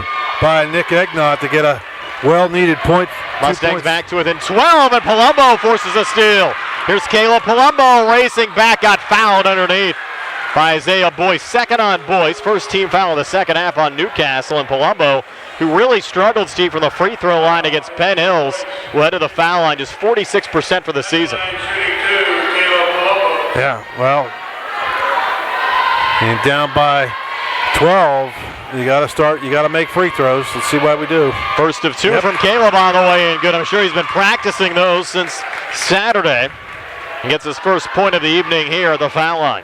by Nick Egnott to get a well-needed point. Mustangs back to within 12, and Palumbo forces a steal. Here's Caleb Palumbo racing back, got fouled underneath by Isaiah Boyce. Second on Boyce, first team foul of the second half on Newcastle, and Palumbo, who really struggled, Steve, from the free throw line against Penn Hills, who headed the foul line, just 46% for the season. Yeah, well, and down by 12. You got to make free throws. Let's see what we do. First of two from Caleb on the way in. Good. I'm sure he's been practicing those since Saturday. He gets his first point of the evening here at the foul line.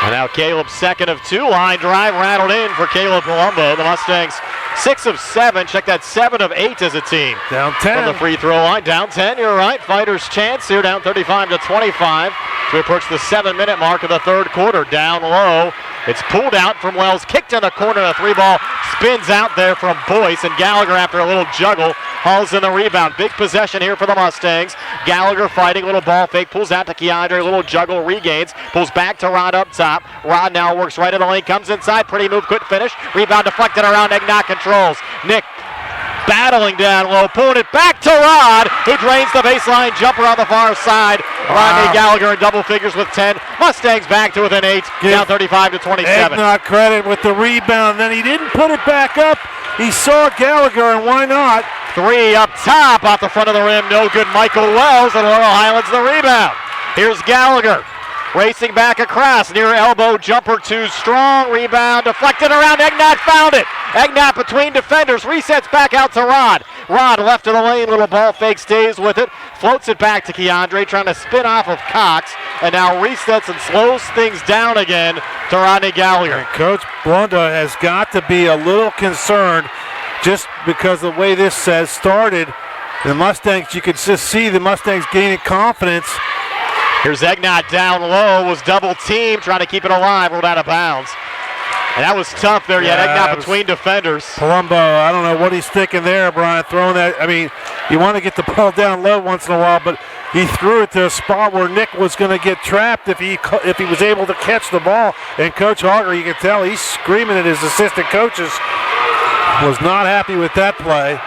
And now Caleb's second of two. Line drive rattled in for Caleb Palumbo. The Mustangs 6 of 7. Check that, 7 of 8 as a team. Down 10. From the free throw line. Down 10, you're right. Fighters' chance here, down 35-25. So we approach the 7-minute mark of the third quarter. Down low It's pulled out from Wells, kicked in the corner, the 3-ball spins out there from Boyce, and Gallagher, after a little juggle, hauls in the rebound. Big possession here for the Mustangs. Gallagher fighting, little ball fake, pulls out to Keandre, little juggle, regains, pulls back to Rod up top. Rod now works right in the lane, comes inside, pretty move, couldn't finish. Rebound deflected around, Egnott controls. Nick battling down low, pulling it back to Rod, who drains the baseline jumper on the far side. Rodney Gallagher in double figures with 10. Mustangs back to within 8, down 35-27. Egnott credit with the rebound, then he didn't put it back up. He saw Gallagher, and why not? 3 up top, off the front of the rim, no good. Michael Wells, and Laurel Highlands the rebound. Here's Gallagher, racing back across, near elbow, jumper too strong, rebound deflected around, Egnott found it. Egnott between defenders, resets back out to Rod. Rod left of the lane, little ball fake, stays with it, floats it back to Keandre, trying to spin off of Cox, and now resets and slows things down again to Rodney Gallagher. And Coach Blunda has got to be a little concerned just because the way this has started. The Mustangs, you could just see the Mustangs gaining confidence. Here's Egnott down low, was double teamed, trying to keep it alive, rolled out of bounds. And that was tough there. You had Egnott between defenders. Palumbo, I don't know what he's thinking there, Brian, throwing that. I mean, you want to get the ball down low once in a while, but he threw it to a spot where Nick was going to get trapped if he was able to catch the ball. And Coach Hogger, you can tell he's screaming at his assistant coaches. Was not happy with that play.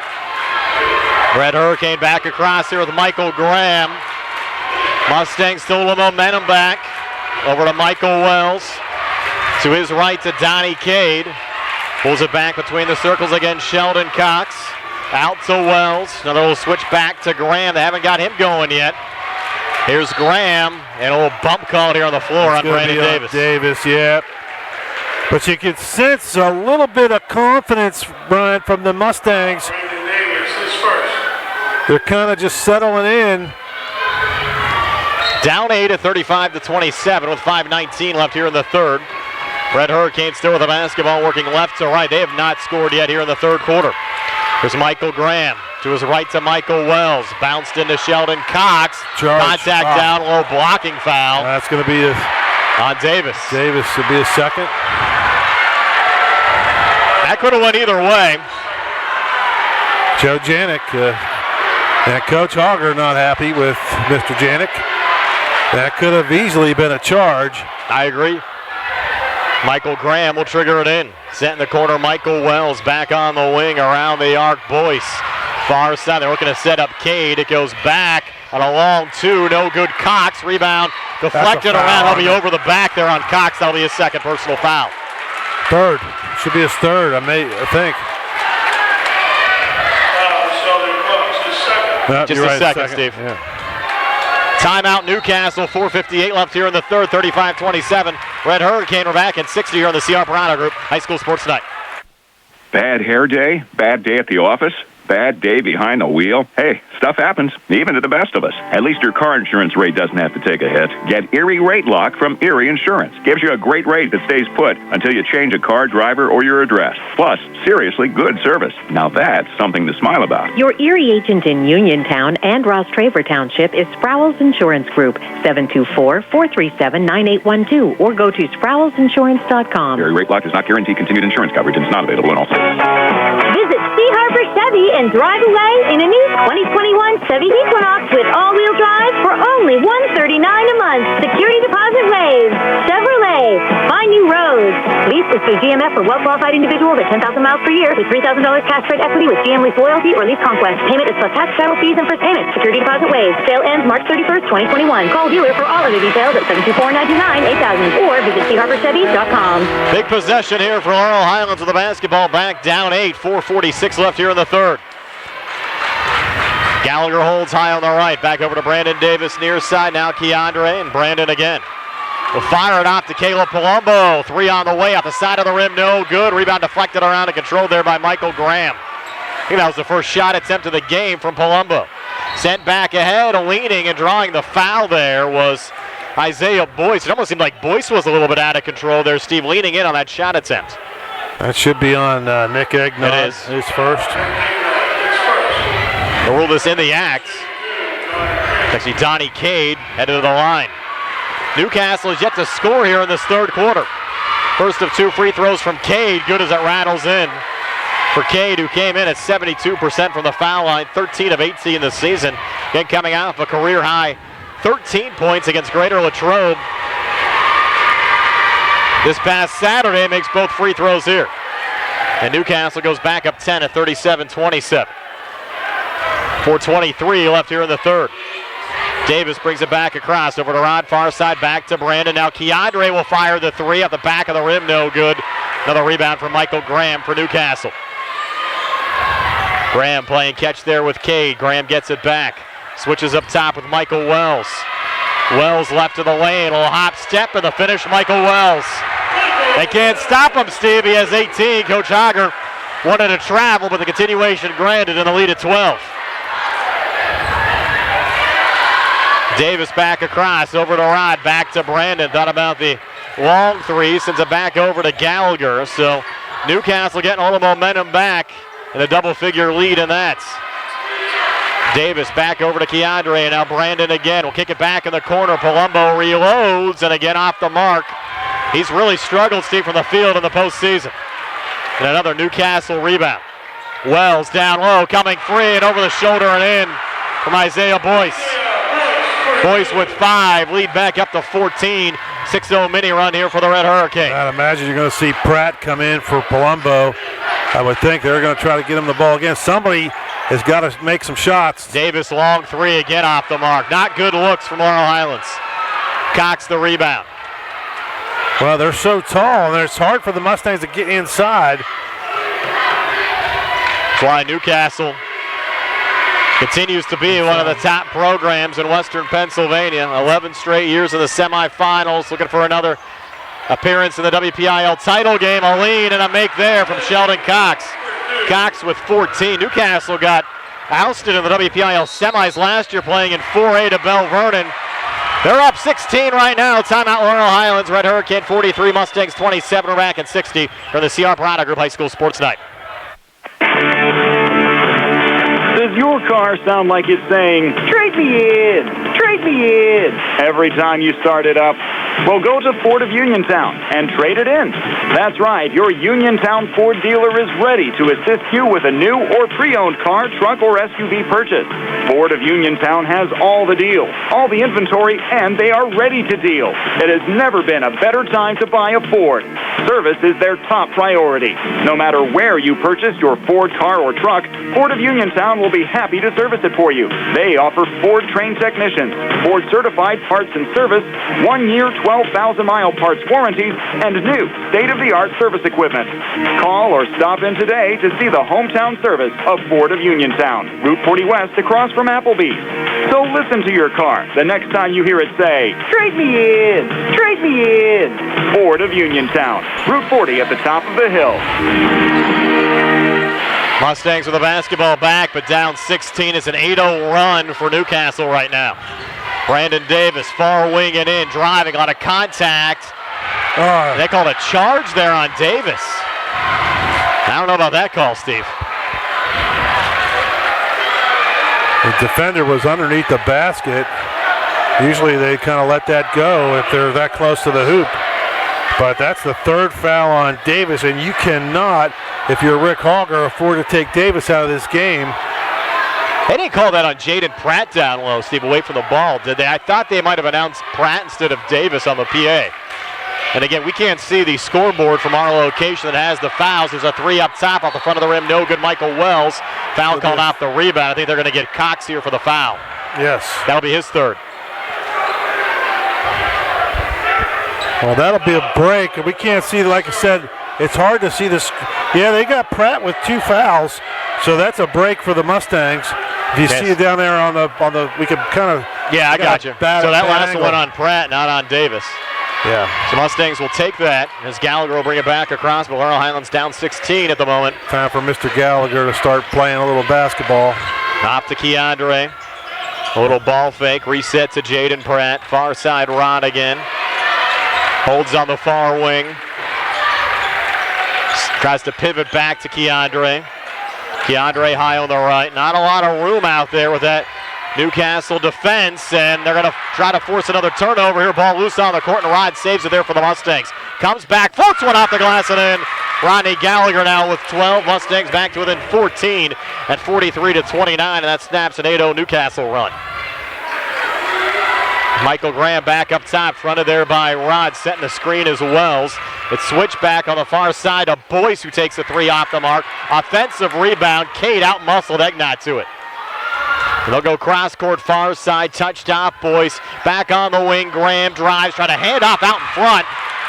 Red Hurricane back across here with Michael Graham. Mustangs still with momentum back. Over to Michael Wells. To his right to Donnie Cade. Pulls it back between the circles again, Sheldon Cox. Out to Wells. Another little switch back to Graham. They haven't got him going yet. Here's Graham. And a little bump call here on the floor on Brandon Davis. Davis, yeah. But you can sense a little bit of confidence, Brian, from the Mustangs. They're kind of just settling in. Down 8 at 35-27 with 5:19 left here in the third. Red Hurricane still with the basketball, working left to right. They have not scored yet here in the third quarter. There's Michael Graham to his right to Michael Wells. Bounced into Sheldon Cox. Contact down low, blocking foul. That's going to be on Davis. Davis should be a second. That could have went either way. Joe Janik and Coach Hogger not happy with Mr. Janik. That could have easily been a charge. I agree. Michael Graham will trigger it in. Set in the corner, Michael Wells back on the wing around the arc. Boyce, far side. They're looking to set up Cade. It goes back on a long 2. No good. Cox, rebound, deflected around. He'll be over the back there on Cox. That'll be his second personal foul. Third. Should be his third, I think. Just a second, Steve. Yeah. Timeout Newcastle, 4:58 left here in the third, 35-27. Red Hurricane are back at 60 here on the CR Piranha Group High School Sports Night. Bad hair day, bad day at the office, bad day behind the wheel. Hey, stuff happens, even to the best of us. At least your car insurance rate doesn't have to take a hit. Get Erie Rate Lock from Erie Insurance. Gives you a great rate that stays put until you change a car, driver, or your address. Plus, seriously good service. Now that's something to smile about. Your Erie agent in Uniontown and Ross Traver Township is Sproul's Insurance Group, 724-437-9812, or go to sproulsinsurance.com. Erie Rate Lock does not guarantee continued insurance coverage and is not available in all states. Visit Sea Harbor Chevy and drive away in a new 2021 Chevy Equinox with all-wheel drive for only $139 a month. Security deposit waived. Chevrolet. Find new roads. Lease is through GMF for well-qualified individuals at 10,000 miles per year with $3,000 cash trade equity with GM Lease Loyalty or Lease Conquest. Payment is plus tax, travel fees, and first payment. Security deposit waived. Sale ends March 31st, 2021. Call dealer for all other details at 724-929-8000 or visit SeaHarborChevy.com. Big possession here for Laurel Highlands with the basketball back down 8. 4:46 left here in the third. Gallagher holds high on the right. Back over to Brandon Davis near side. Now Keandre and Brandon again. Will fire it off to Caleb Palumbo. 3 on the way off the side of the rim. No good. Rebound deflected around and controlled there by Michael Graham. I think that was the first shot attempt of the game from Palumbo. Sent back ahead, leaning and drawing the foul there was Isaiah Boyce. It almost seemed like Boyce was a little bit out of control there, Steve, leaning in on that shot attempt. That should be on Nick Egnott. It is. His first. They'll rule this in the act. Actually, Donnie Cade headed to the line. Newcastle is yet to score here in this third quarter. First of 2 free throws from Cade, good as it rattles in. For Cade, who came in at 72% from the foul line, 13 of 18 this season. Again, coming off a career-high 13 points against Greater Latrobe. This past Saturday makes both free throws here. And Newcastle goes back up 10 at 37-27. 4:23 left here in the third. Davis brings it back across over to Rod, far side, back to Brandon. Now Keandre will fire the three at the back of the rim, no good. Another rebound from Michael Graham for Newcastle. Graham playing catch there with Cade. Graham gets it back. Switches up top with Michael Wells. Wells left of the lane, a little hop step, and the finish, Michael Wells. They can't stop him, Steve. He has 18. Coach Hager wanted to travel, but the continuation granted and the lead at 12. Davis back across, over to Rod, back to Brandon. Thought about the long three, sends it back over to Gallagher. So Newcastle getting all the momentum back and a double-figure lead in that. Davis back over to Keandre, and now Brandon again. Will kick it back in the corner. Palumbo reloads, and again off the mark. He's really struggled, Steve, from the field in the postseason. And another Newcastle rebound. Wells down low, coming free, and over the shoulder and in from Isaiah Boyce. Boyce with 5, lead back up to 14. 6-0 mini run here for the Red Hurricane. I'd imagine you're going to see Pratt come in for Palumbo. I would think they're going to try to get him the ball again. Somebody has got to make some shots. Davis long 3 again off the mark. Not good looks from Laurel Highlands. Cox the rebound. Well, they're so tall, and it's hard for the Mustangs to get inside. That's why Newcastle continues to be one of the top programs in Western Pennsylvania. 11 straight years in the semifinals. Looking for another appearance in the WPIL title game. A lean and a make there from Sheldon Cox. Cox with 14. Newcastle got ousted in the WPIL semis last year, playing in 4A to Bell Vernon. They're up 16 right now. Timeout Laurel Highlands. Red Hurricane 43, Mustangs 27. We're back at 60 for the CR Product Group High School Sports Night. Does your car sound like it's saying, "Trade me in, trade me in," every time you start it up? Well, go to Ford of Uniontown and trade it in. That's right, your Uniontown Ford dealer is ready to assist you with a new or pre-owned car, truck, or SUV purchase. Ford of Uniontown has all the deals, all the inventory, and they are ready to deal. It has never been a better time to buy a Ford. Service is their top priority. No matter where you purchase your Ford car or truck, Ford of Uniontown will be happy to service it for you. They offer Ford-trained technicians, Ford-certified parts and service, 1 year, 12,000-mile parts warranties, and new state-of-the-art service equipment. Call or stop in today to see the hometown service of Ford of Uniontown, Route 40 West across from Applebee's. So listen to your car the next time you hear it say, "Trade me in, trade me in." Ford of Uniontown, Route 40 at the top of the hill. Mustangs with the basketball back, but down 16. It's an 8-0 run for Newcastle right now. Brandon Davis, far wing and in, driving, a lot of contact. They called a charge there on Davis. I don't know about that call, Steve. The defender was underneath the basket. Usually they kind of let that go if they're that close to the hoop. But that's the third foul on Davis, and you cannot, if you're Rick Hogger, afford to take Davis out of this game. They didn't call that on Jaden Pratt down low, Steve, away from the ball, did they? I thought they might have announced Pratt instead of Davis on the PA. And again, we can't see the scoreboard from our location that has the fouls. There's a 3 up top off the front of the rim. No good, Michael Wells. Foul called off the rebound. I think they're going to get Cox here for the foul. Yes. That'll be his third. Well, that'll be a break. And we can't see, like I said, it's hard to see this. Yeah, they got Pratt with 2 fouls. So that's a break for the Mustangs. If you see it down there on the, we can kind of. Yeah, I got you. So that last one on Pratt, not on Davis. Yeah. So Mustangs will take that as Gallagher will bring it back across, but Laurel Highlands down 16 at the moment. Time for Mr. Gallagher to start playing a little basketball. Off to Keandre. A little ball fake, reset to Jaden Pratt. Far side Rod again. Holds on the far wing. Tries to pivot back to Keandre. Keandre high on the right. Not a lot of room out there with that Newcastle defense, and they're going to try to force another turnover here. Ball loose on the court, and Rod saves it there for the Mustangs. Comes back, floats one off the glass and in. Rodney Gallagher now with 12. Mustangs back to within 14 at 43-29, and that snaps an 8-0 Newcastle run. Michael Graham back up top, fronted there by Rod, setting the screen as Wells. It's switched back on the far side to Boyce, who takes a 3 off the mark. Offensive rebound. Cade out-muscled Egnott to it. They'll go cross-court far side, touched off Boyce. Back on the wing, Graham drives, trying to hand off out in front.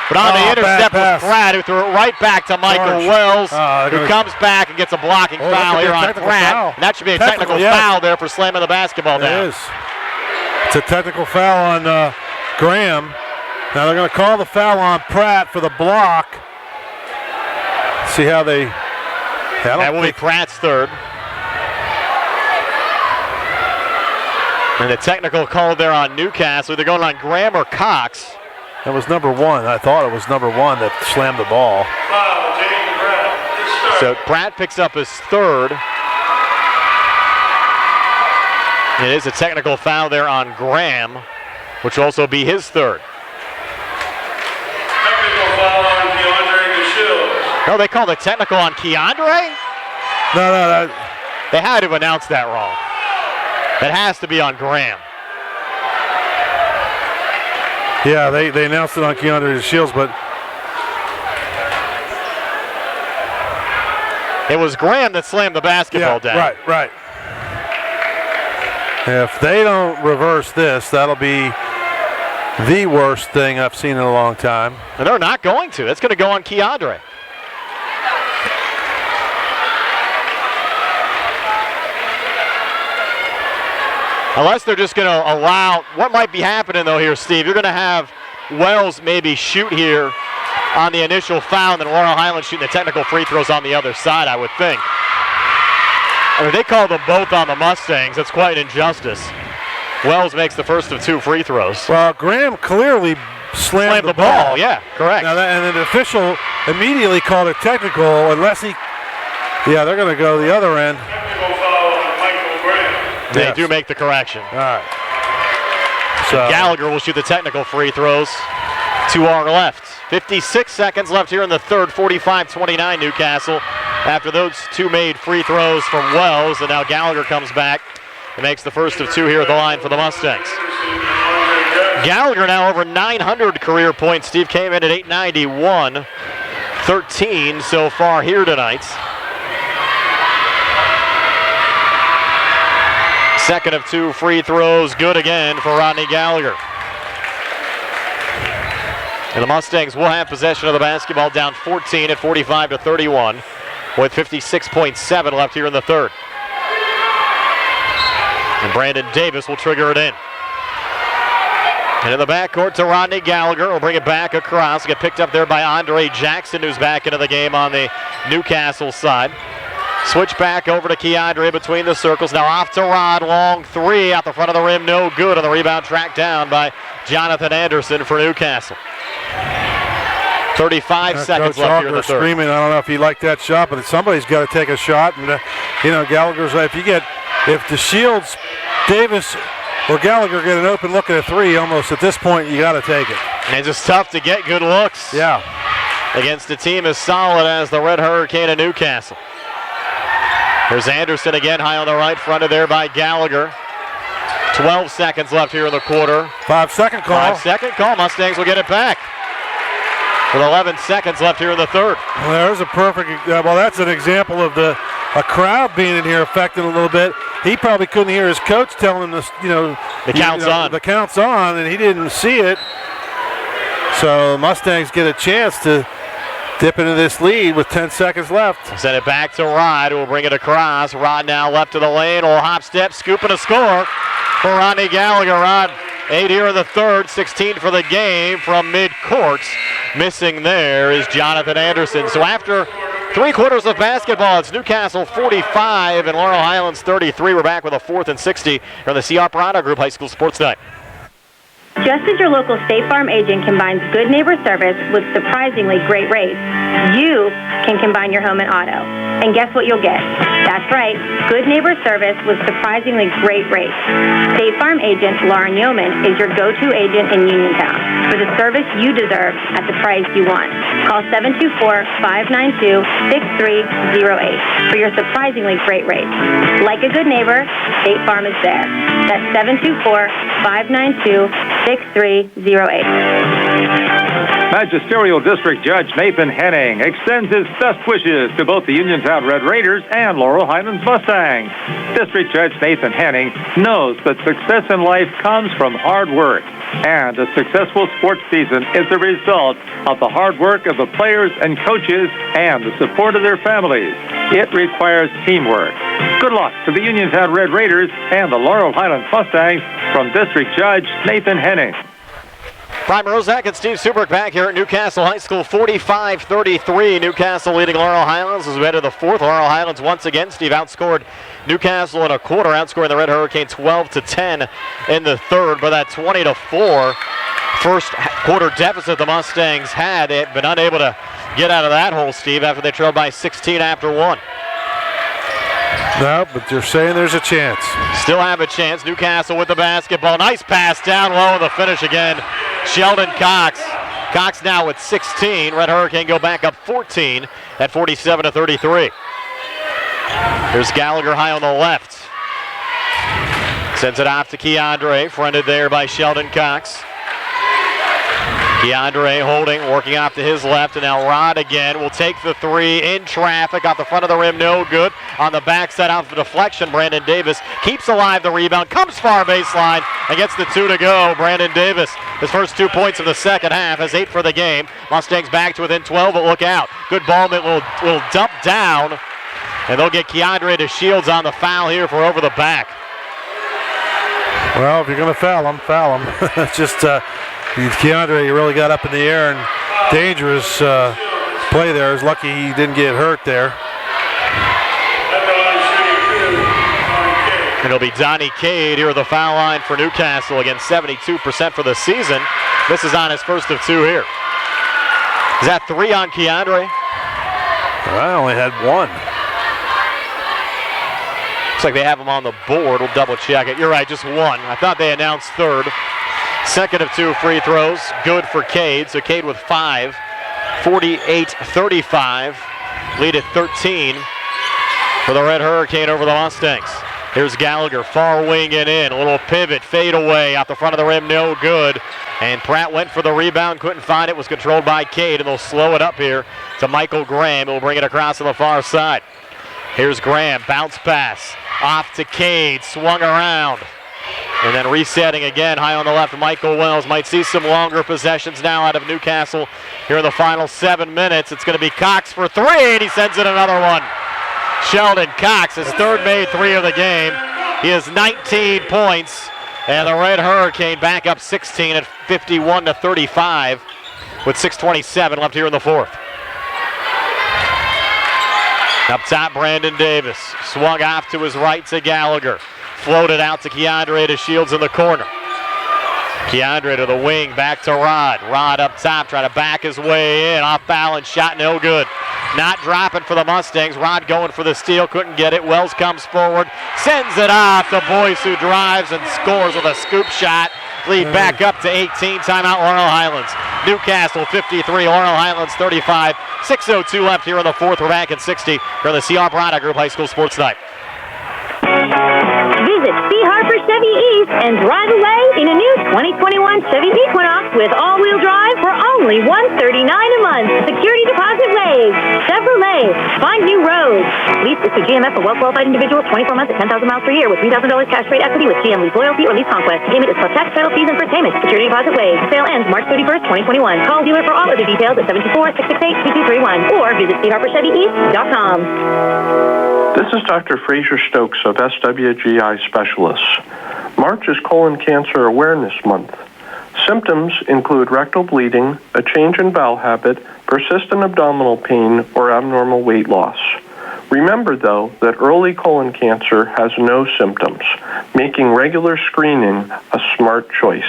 But on the intercept was Pratt, who threw it right back to Michael Wells, who comes back and gets a blocking foul here on Pratt. And that should be a technical foul there for slamming the basketball down. It is. It's a technical foul on Graham. Now they're going to call the foul on Pratt for the block. See how they... That will be Pratt's third. And the technical call there on Newcastle. They're going on Graham or Cox. That was number 1. I thought it was number 1 that slammed the ball. So Pratt picks up his third. It is a technical foul there on Graham, which will also be his third. Technical foul on Keandre. No, they called a technical on Keandre? No. They had to announce that wrong. That has to be on Graham. Yeah, they announced it on Keandre Shields, but it was Graham that slammed the basketball down. Right. If they don't reverse this, that'll be the worst thing I've seen in a long time. And they're not going to. It's going to go on Keandre. Unless they're just going to allow, what might be happening though here, Steve, you're going to have Wells maybe shoot here on the initial foul, and then Laurel Highlands shooting the technical free throws on the other side, I would think. I mean, they call them both on the Mustangs. That's quite an injustice. Wells makes the first of 2 free throws. Well, Graham clearly slammed the ball. Yeah, correct. Now and then the official immediately called it technical, unless he, yeah, they're going to go the other end. They do make the correction. All right. So Gallagher will shoot the technical free throws to our left. 56 seconds left here in the third, 45-29 Newcastle. After those 2 made free throws from Wells, and now Gallagher comes back and makes the first of 2 here at the line for the Mustangs. Gallagher now over 900 career points. Steve came in at 891. 13 so far here tonight. Second of 2 free throws, good again for Rodney Gallagher. And the Mustangs will have possession of the basketball, down 14 at 45-31, with 56.7 left here in the third. And Brandon Davis will trigger it in. And in the backcourt to Rodney Gallagher. Will bring it back across. Get picked up there by Andre Jackson, who's back into the game on the Newcastle side. Switch back over to Keandre between the circles. Now off to Rod. Long 3 out the front of the rim. No good. On the rebound tracked down by Jonathan Anderson for Newcastle. 35 seconds left here in the third. Screaming. I don't know if he liked that shot, but somebody's got to take a shot. And, Gallagher's like, if the Shields, Davis, or Gallagher get an open look at a 3, almost at this point, you got to take it. And it's just tough to get good looks. Yeah. Against a team as solid as the Red Hurricane of Newcastle. There's Anderson again, high on the right, fronted there by Gallagher. 12 seconds left here in the quarter. 5-second call. 5-second call. Mustangs will get it back. With 11 seconds left here in the third. Well, there's a perfect, that's an example of a crowd being in here affected a little bit. He probably couldn't hear his coach telling him this, the count's on. The count's on, and he didn't see it. So Mustangs get a chance to dip into this lead with 10 seconds left. Send it back to Rod, who will bring it across. Rod now left to the lane, will hop step, scoop and a score for Rodney Gallagher. Rod, 8 here in the third, 16 for the game from mid-court. Missing there is Jonathan Anderson. So after 3 quarters of basketball, it's Newcastle 45 and Laurel Highlands 33. We're back with a 4th and 60 here on the C.R. Parada Group High School Sports Night. Just as your local State Farm agent combines good neighbor service with surprisingly great rates, you can combine your home and auto. And guess what you'll get? That's right. Good neighbor service with surprisingly great rates. State Farm agent Lauren Yeoman is your go-to agent in Uniontown for the service you deserve at the price you want. Call 724-592-6308 for your surprisingly great rates. Like a good neighbor, State Farm is there. That's 724-592-6308. Magisterial District Judge Nathan Henning extends his best wishes to both the Uniontown Red Raiders and Laurel Highlands Mustangs. District Judge Nathan Henning knows that success in life comes from hard work, and a successful sports season is the result of the hard work of the players and coaches and the support of their families. It requires teamwork. Good luck to the Uniontown Red Raiders and the Laurel Highlands Mustangs from District Judge Nathan Henning. Brian Rozak and Steve Subrick back here at Newcastle High School, 45-33. Newcastle leading Laurel Highlands as we head to the fourth. Laurel Highlands once again, Steve, outscored Newcastle in a quarter, outscoring the Red Hurricane 12-10 in the third. But that 20-4 first quarter deficit the Mustangs had, they've been unable to get out of that hole, Steve, after they trailed by 16 after one. No, but they're saying there's a chance. Still have a chance. Newcastle with the basketball. Nice pass down low, and the finish again. Sheldon Cox. Cox now with 16. Red Hurricane go back up 14 at 47-33. Here's Gallagher high on the left. Sends it off to Keandre, fronted there by Sheldon Cox. Keandre holding, working off to his left, and now Rod again will take the three in traffic off the front of the rim, no good. On the backside off the deflection, Brandon Davis keeps alive the rebound, comes far baseline, and gets the two to go. Brandon Davis, his first 2 points of the second half, has 8 for the game. Mustangs back to within 12, but look out. Good ball will dump down, and they'll get Keandre to Shields on the foul here for over the back. Well, if you're going to foul him, foul him. Just Keandre really got up in the air, and dangerous play there. He's lucky he didn't get hurt there. It'll be Donnie Cade here at the foul line for Newcastle. Again, 72% for the season. This is on his first of two here. Is that 3 on Keandre? I only had 1. Looks like they have him on the board. We'll double check it. You're right, just 1. I thought they announced third. Second of 2 free throws, good for Cade. So Cade with 5, 48-35. Lead at 13 for the Red Hurricane over the Mustangs. Here's Gallagher, far wing and in. A little pivot, fade away off the front of the rim, no good. And Pratt went for the rebound, couldn't find it, was controlled by Cade, and they'll slow it up here to Michael Graham, who will bring it across to the far side. Here's Graham, bounce pass, off to Cade, swung around. And then resetting again, high on the left, Michael Wells. Might see some longer possessions now out of Newcastle here in the final 7 minutes. It's going to be Cox for 3, and he sends in another one. Sheldon Cox, his third made 3 of the game. He has 19 points, and the Red Hurricane back up 16 at 51-35 with 6:27 left here in the fourth. Up top, Brandon Davis. Swung off to his right to Gallagher. Floated out to Keandre to Shields in the corner. Keandre to the wing, back to Rod. Rod up top, trying to back his way in. Off balance, shot no good. Not dropping for the Mustangs. Rod going for the steal, couldn't get it. Wells comes forward, sends it off to Boyce, who drives and scores with a scoop shot. Lead back up to 18. Timeout, Laurel Highlands. Newcastle 53, Laurel Highlands 35. 6:02 left here in the fourth. We're back at 60 for the CR Product Group High School Sports Night. Visit C. Harper Chevy East and drive away in a new 2021 Chevy Equinox with all-wheel drive for only $139 a month. Security deposit waived. Chevrolet. Find new roads. Lease is to GMF for well-qualified individuals, 24 months at 10,000 miles per year with $3,000 cash rate equity with GM Lease Loyalty or Lease Conquest. Payment is plus tax, title fees, and first payment. Security deposit waived. Sale ends March 31st, 2021. Call dealer for all other details at 724-668-2231 or visit CHarperChevyEast.com. This is Dr. Fraser Stokes of SWGI Specialists. March is Colon Cancer Awareness Month. Symptoms include rectal bleeding, a change in bowel habit, persistent abdominal pain, or abnormal weight loss. Remember, though, that early colon cancer has no symptoms, making regular screening a smart choice.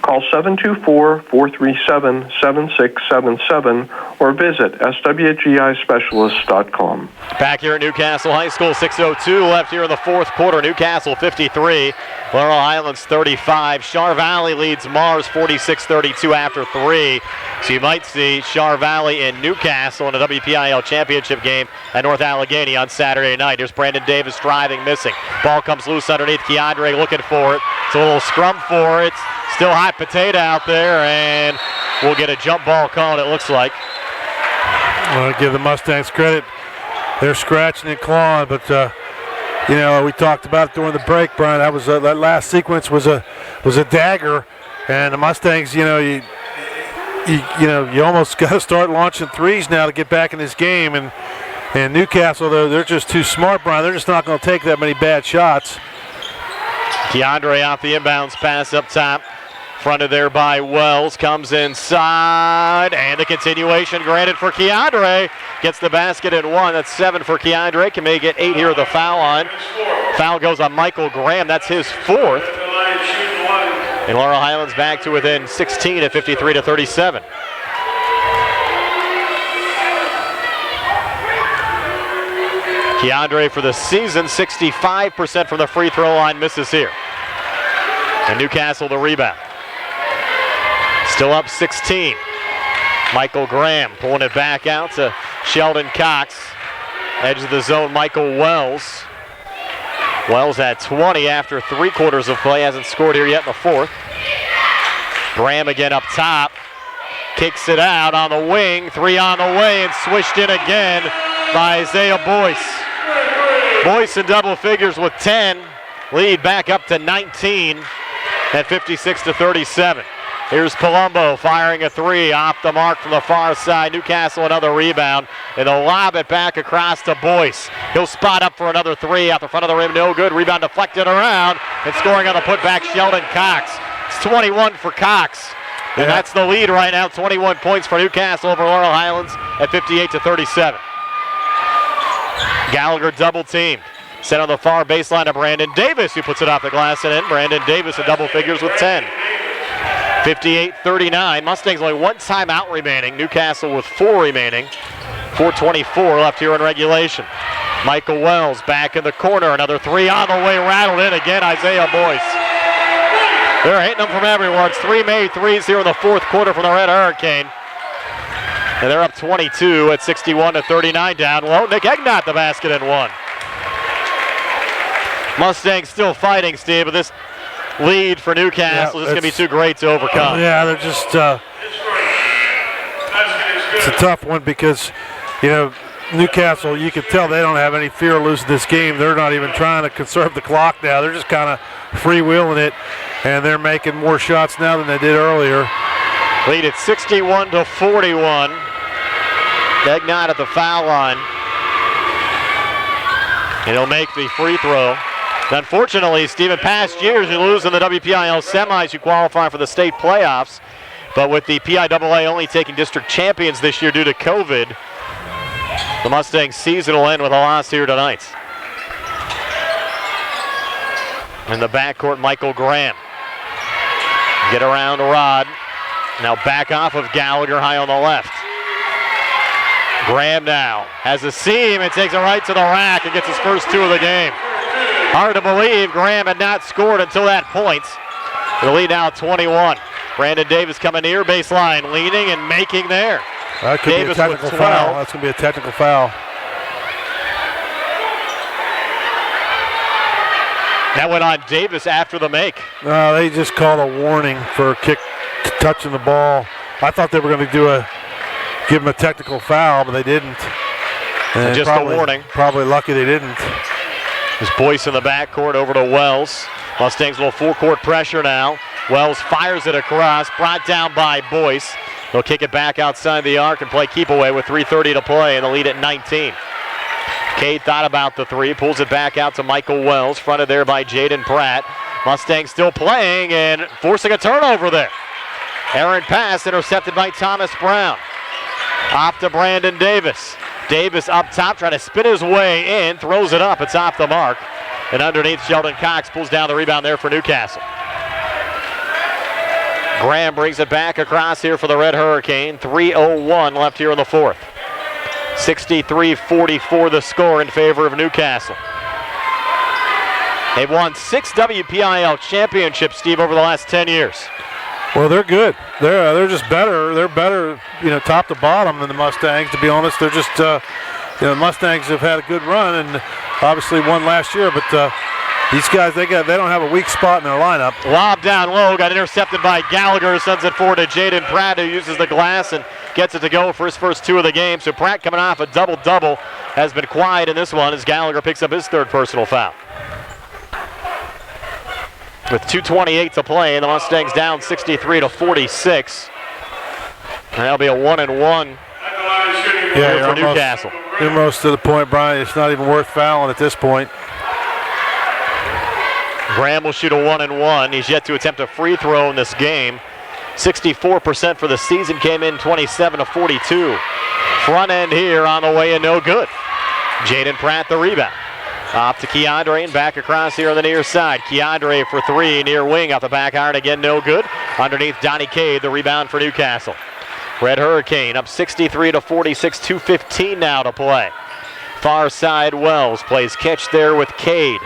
Call 724-437-7677 or visit swgispecialist.com. Back here at Newcastle High School, 6:02 left here in the fourth quarter. Newcastle 53, Laurel Highlands 35. Char Valley leads Mars 46-32 after 3. So you might see Char Valley and Newcastle in a WPIL championship game at North Allegheny on Saturday night. Here's Brandon Davis driving, missing. Ball comes loose underneath. Keandre looking for it. It's a little scrum for it. Still hot potato out there, and we'll get a jump ball called, it looks like. I want to give the Mustangs credit. They're scratching and clawing, but we talked about it during the break, Brian. That was that last sequence was a dagger, and the Mustangs, you almost got to start launching threes now to get back in this game. And Newcastle, though, they're just too smart, Brian. They're just not going to take that many bad shots. Keandre off the inbounds pass up top. Fronted there by Wells, comes inside, and the continuation granted for Keandre. Gets the basket and 1. That's 7 for Keandre. Can make it 8 here at the foul line. Foul goes on Michael Graham. That's his 4th. And Laurel Highlands back to within 16 at 53-37. Keandre for the season, 65% from the free throw line, misses here. And Newcastle the rebound. Still up 16. Michael Graham pulling it back out to Sheldon Cox. Edge of the zone, Michael Wells. Wells at 20 after 3 quarters of play. Hasn't scored here yet in the 4th. Graham again up top. Kicks it out on the wing. 3 on the way and swished in again by Isaiah Boyce. Boyce in double figures with 10. Lead back up to 19 at 56-37. Here's Palumbo firing a 3 off the mark from the far side. Newcastle another rebound, and they'll lob it back across to Boyce. He'll spot up for another 3 out the front of the rim. No good. Rebound deflected around, and scoring on the putback, Sheldon Cox. It's 21 for Cox, and that's the lead right now. 21 points for Newcastle over Laurel Highlands at 58-37. Gallagher double teamed. Set on the far baseline of Brandon Davis, who puts it off the glass and in. Brandon Davis in double figures with 10. 58-39. Mustangs only 1 timeout remaining. Newcastle with 4 remaining. 4:24 left here in regulation. Michael Wells back in the corner. Another 3 on the way. Rattled in again. Isaiah Boyce. They're hitting them from everywhere. It's 3 made threes here in the 4th quarter from the Red Hurricane. And they're up 22 at 61-39 down. Well, Nick Egnott the basket and 1. Mustangs still fighting, Steve, but this lead for Newcastle is going to be too great to overcome. Yeah, they're just it's a tough one because, Newcastle, you can tell they don't have any fear of losing this game. They're not even trying to conserve the clock now. They're just kind of freewheeling it, and they're making more shots now than they did earlier. Lead at 61-41. Egnott at the foul line. And he'll make the free throw. Unfortunately, Steve, in past years, you lose in the WPIL semis, you qualify for the state playoffs. But with the PIAA only taking district champions this year due to COVID, the Mustangs season will end with a loss here tonight. In the backcourt, Michael Graham. Get around Rod. Now back off of Gallagher high on the left. Graham now has a seam and takes it right to the rack and gets his first 2 of the game. Hard to believe Graham had not scored until that point. The lead now at 21. Brandon Davis coming near baseline, leaning and making there. That could Davis be a technical foul. That's going to be a technical foul. That went on Davis after the make. No, they just called a warning for a kick touching the ball. I thought they were going to give him a technical foul, but they didn't. And just a warning. Probably lucky they didn't. There's Boyce in the backcourt over to Wells. Mustangs a little full-court pressure now. Wells fires it across, brought down by Boyce. They'll kick it back outside the arc and play keep away with 3:30 to play and the lead at 19. Cade thought about the 3, pulls it back out to Michael Wells, fronted there by Jaden Pratt. Mustangs still playing and forcing a turnover there. Errant pass intercepted by Thomas Brown. Off to Brandon Davis. Davis up top trying to spin his way in, throws it up, it's off the mark. And underneath, Sheldon Cox pulls down the rebound there for Newcastle. Graham brings it back across here for the Red Hurricane. 3:01 left here in the fourth. 63-44 the score in favor of Newcastle. They've won 6 WPIL championships, Steve, over the last 10 years. Well, they're good. They're just better. They're better, top to bottom than the Mustangs. To be honest, they're just, the Mustangs have had a good run and obviously won last year. But these guys, they don't have a weak spot in their lineup. Lob down low, got intercepted by Gallagher. Sends it forward to Jaden Pratt, who uses the glass and gets it to go for his first 2 of the game. So Pratt, coming off a double-double, has been quiet in this one as Gallagher picks up his 3rd personal foul. With 2:28 to play, and the Mustangs down 63-46. And that'll be a 1-and-1 here for Newcastle. You're most to the point, Brian. It's not even worth fouling at this point. Graham will shoot a 1-and-1. He's yet to attempt a free throw in this game. 64% for the season, came in 27-42. Front end here on the way and no good. Jaden Pratt the rebound. Off to Keandre and back across here on the near side. Keandre for 3, near wing off the back iron, again no good. Underneath Donnie Cade, the rebound for Newcastle. Red Hurricane up 63-46, 2:15 now to play. Far side Wells plays catch there with Cade.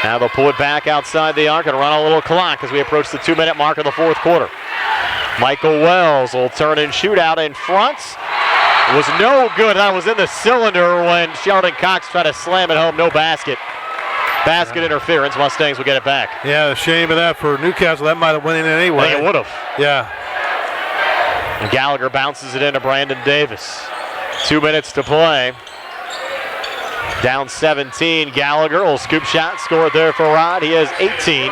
Now they'll pull it back outside the arc and run a little clock as we approach the 2-minute mark of the 4th quarter. Michael Wells will turn and shoot out in front. It was no good. That was in the cylinder when Sheldon Cox tried to slam it home. No basket. Basket interference. Mustangs will get it back. Yeah, the shame of that for Newcastle. That might have went in anyway. I think it would have. Yeah. And Gallagher bounces it into Brandon Davis. 2 minutes to play. Down 17. Gallagher will scoop shot. Score it there for Rod. He has 18.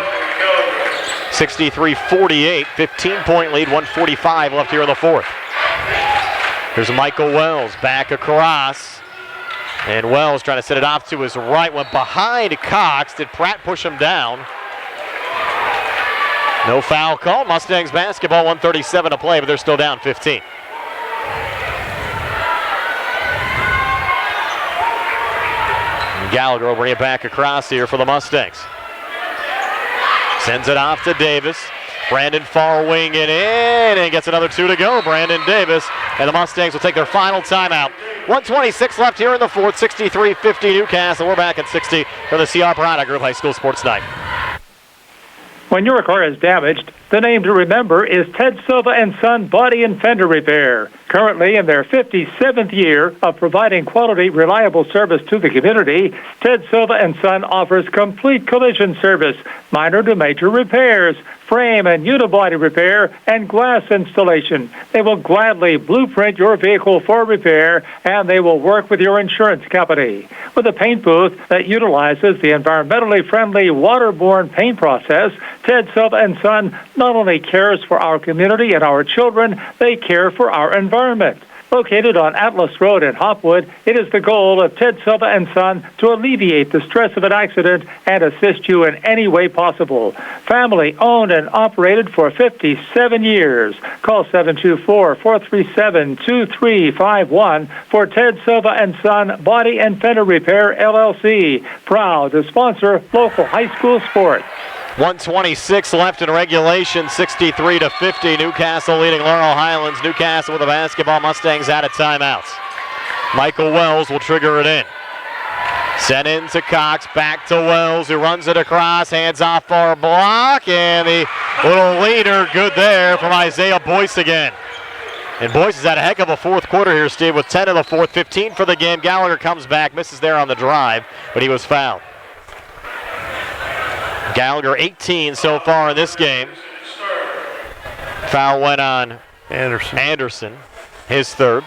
63-48. 15-point lead. 1:45 left here in the 4th. Here's Michael Wells back across. And Wells trying to set it off to his right. Went behind Cox. Did Pratt push him down? No foul call. Mustangs basketball, 1:37 to play, but they're still down 15. And Gallagher will bring it back across here for the Mustangs. Sends it off to Davis. Brandon far wing it in and gets another 2 to go. Brandon Davis, and the Mustangs will take their final timeout. 1:26 left here in the 4th, 63-50 Newcastle. We're back at 60 for the CR Parada Group High School Sports Night. When your car is damaged, the name to remember is Ted Silva and Son Body and Fender Repair. Currently in their 57th year of providing quality, reliable service to the community, Ted Silva and Son offers complete collision service, minor to major repairs, frame and unibody repair, and glass installation. They will gladly blueprint your vehicle for repair, and they will work with your insurance company. With a paint booth that utilizes the environmentally friendly waterborne paint process, Ted Silva and Son not only cares for our community and our children, they care for our environment. Located on Atlas Road in Hopwood, it is the goal of Ted Silva and Son to alleviate the stress of an accident and assist you in any way possible. Family owned and operated for 57 years. Call 724-437-2351 for Ted Silva and Son Body and Fender Repair LLC. Proud to sponsor local high school sports. 1:26 left in regulation, 63-50. Newcastle leading Laurel Highlands. Newcastle with the basketball. Mustangs out of timeouts. Michael Wells will trigger it in. Sent in to Cox, back to Wells, who runs it across, hands off for a block, and the little leader good there from Isaiah Boyce again. And Boyce has had a heck of a 4th quarter here, Steve, with 10 in the 4th, 15 for the game. Gallagher comes back, misses there on the drive, but he was fouled. Gallagher 18 so far in this game. Foul went on Anderson, his 3rd.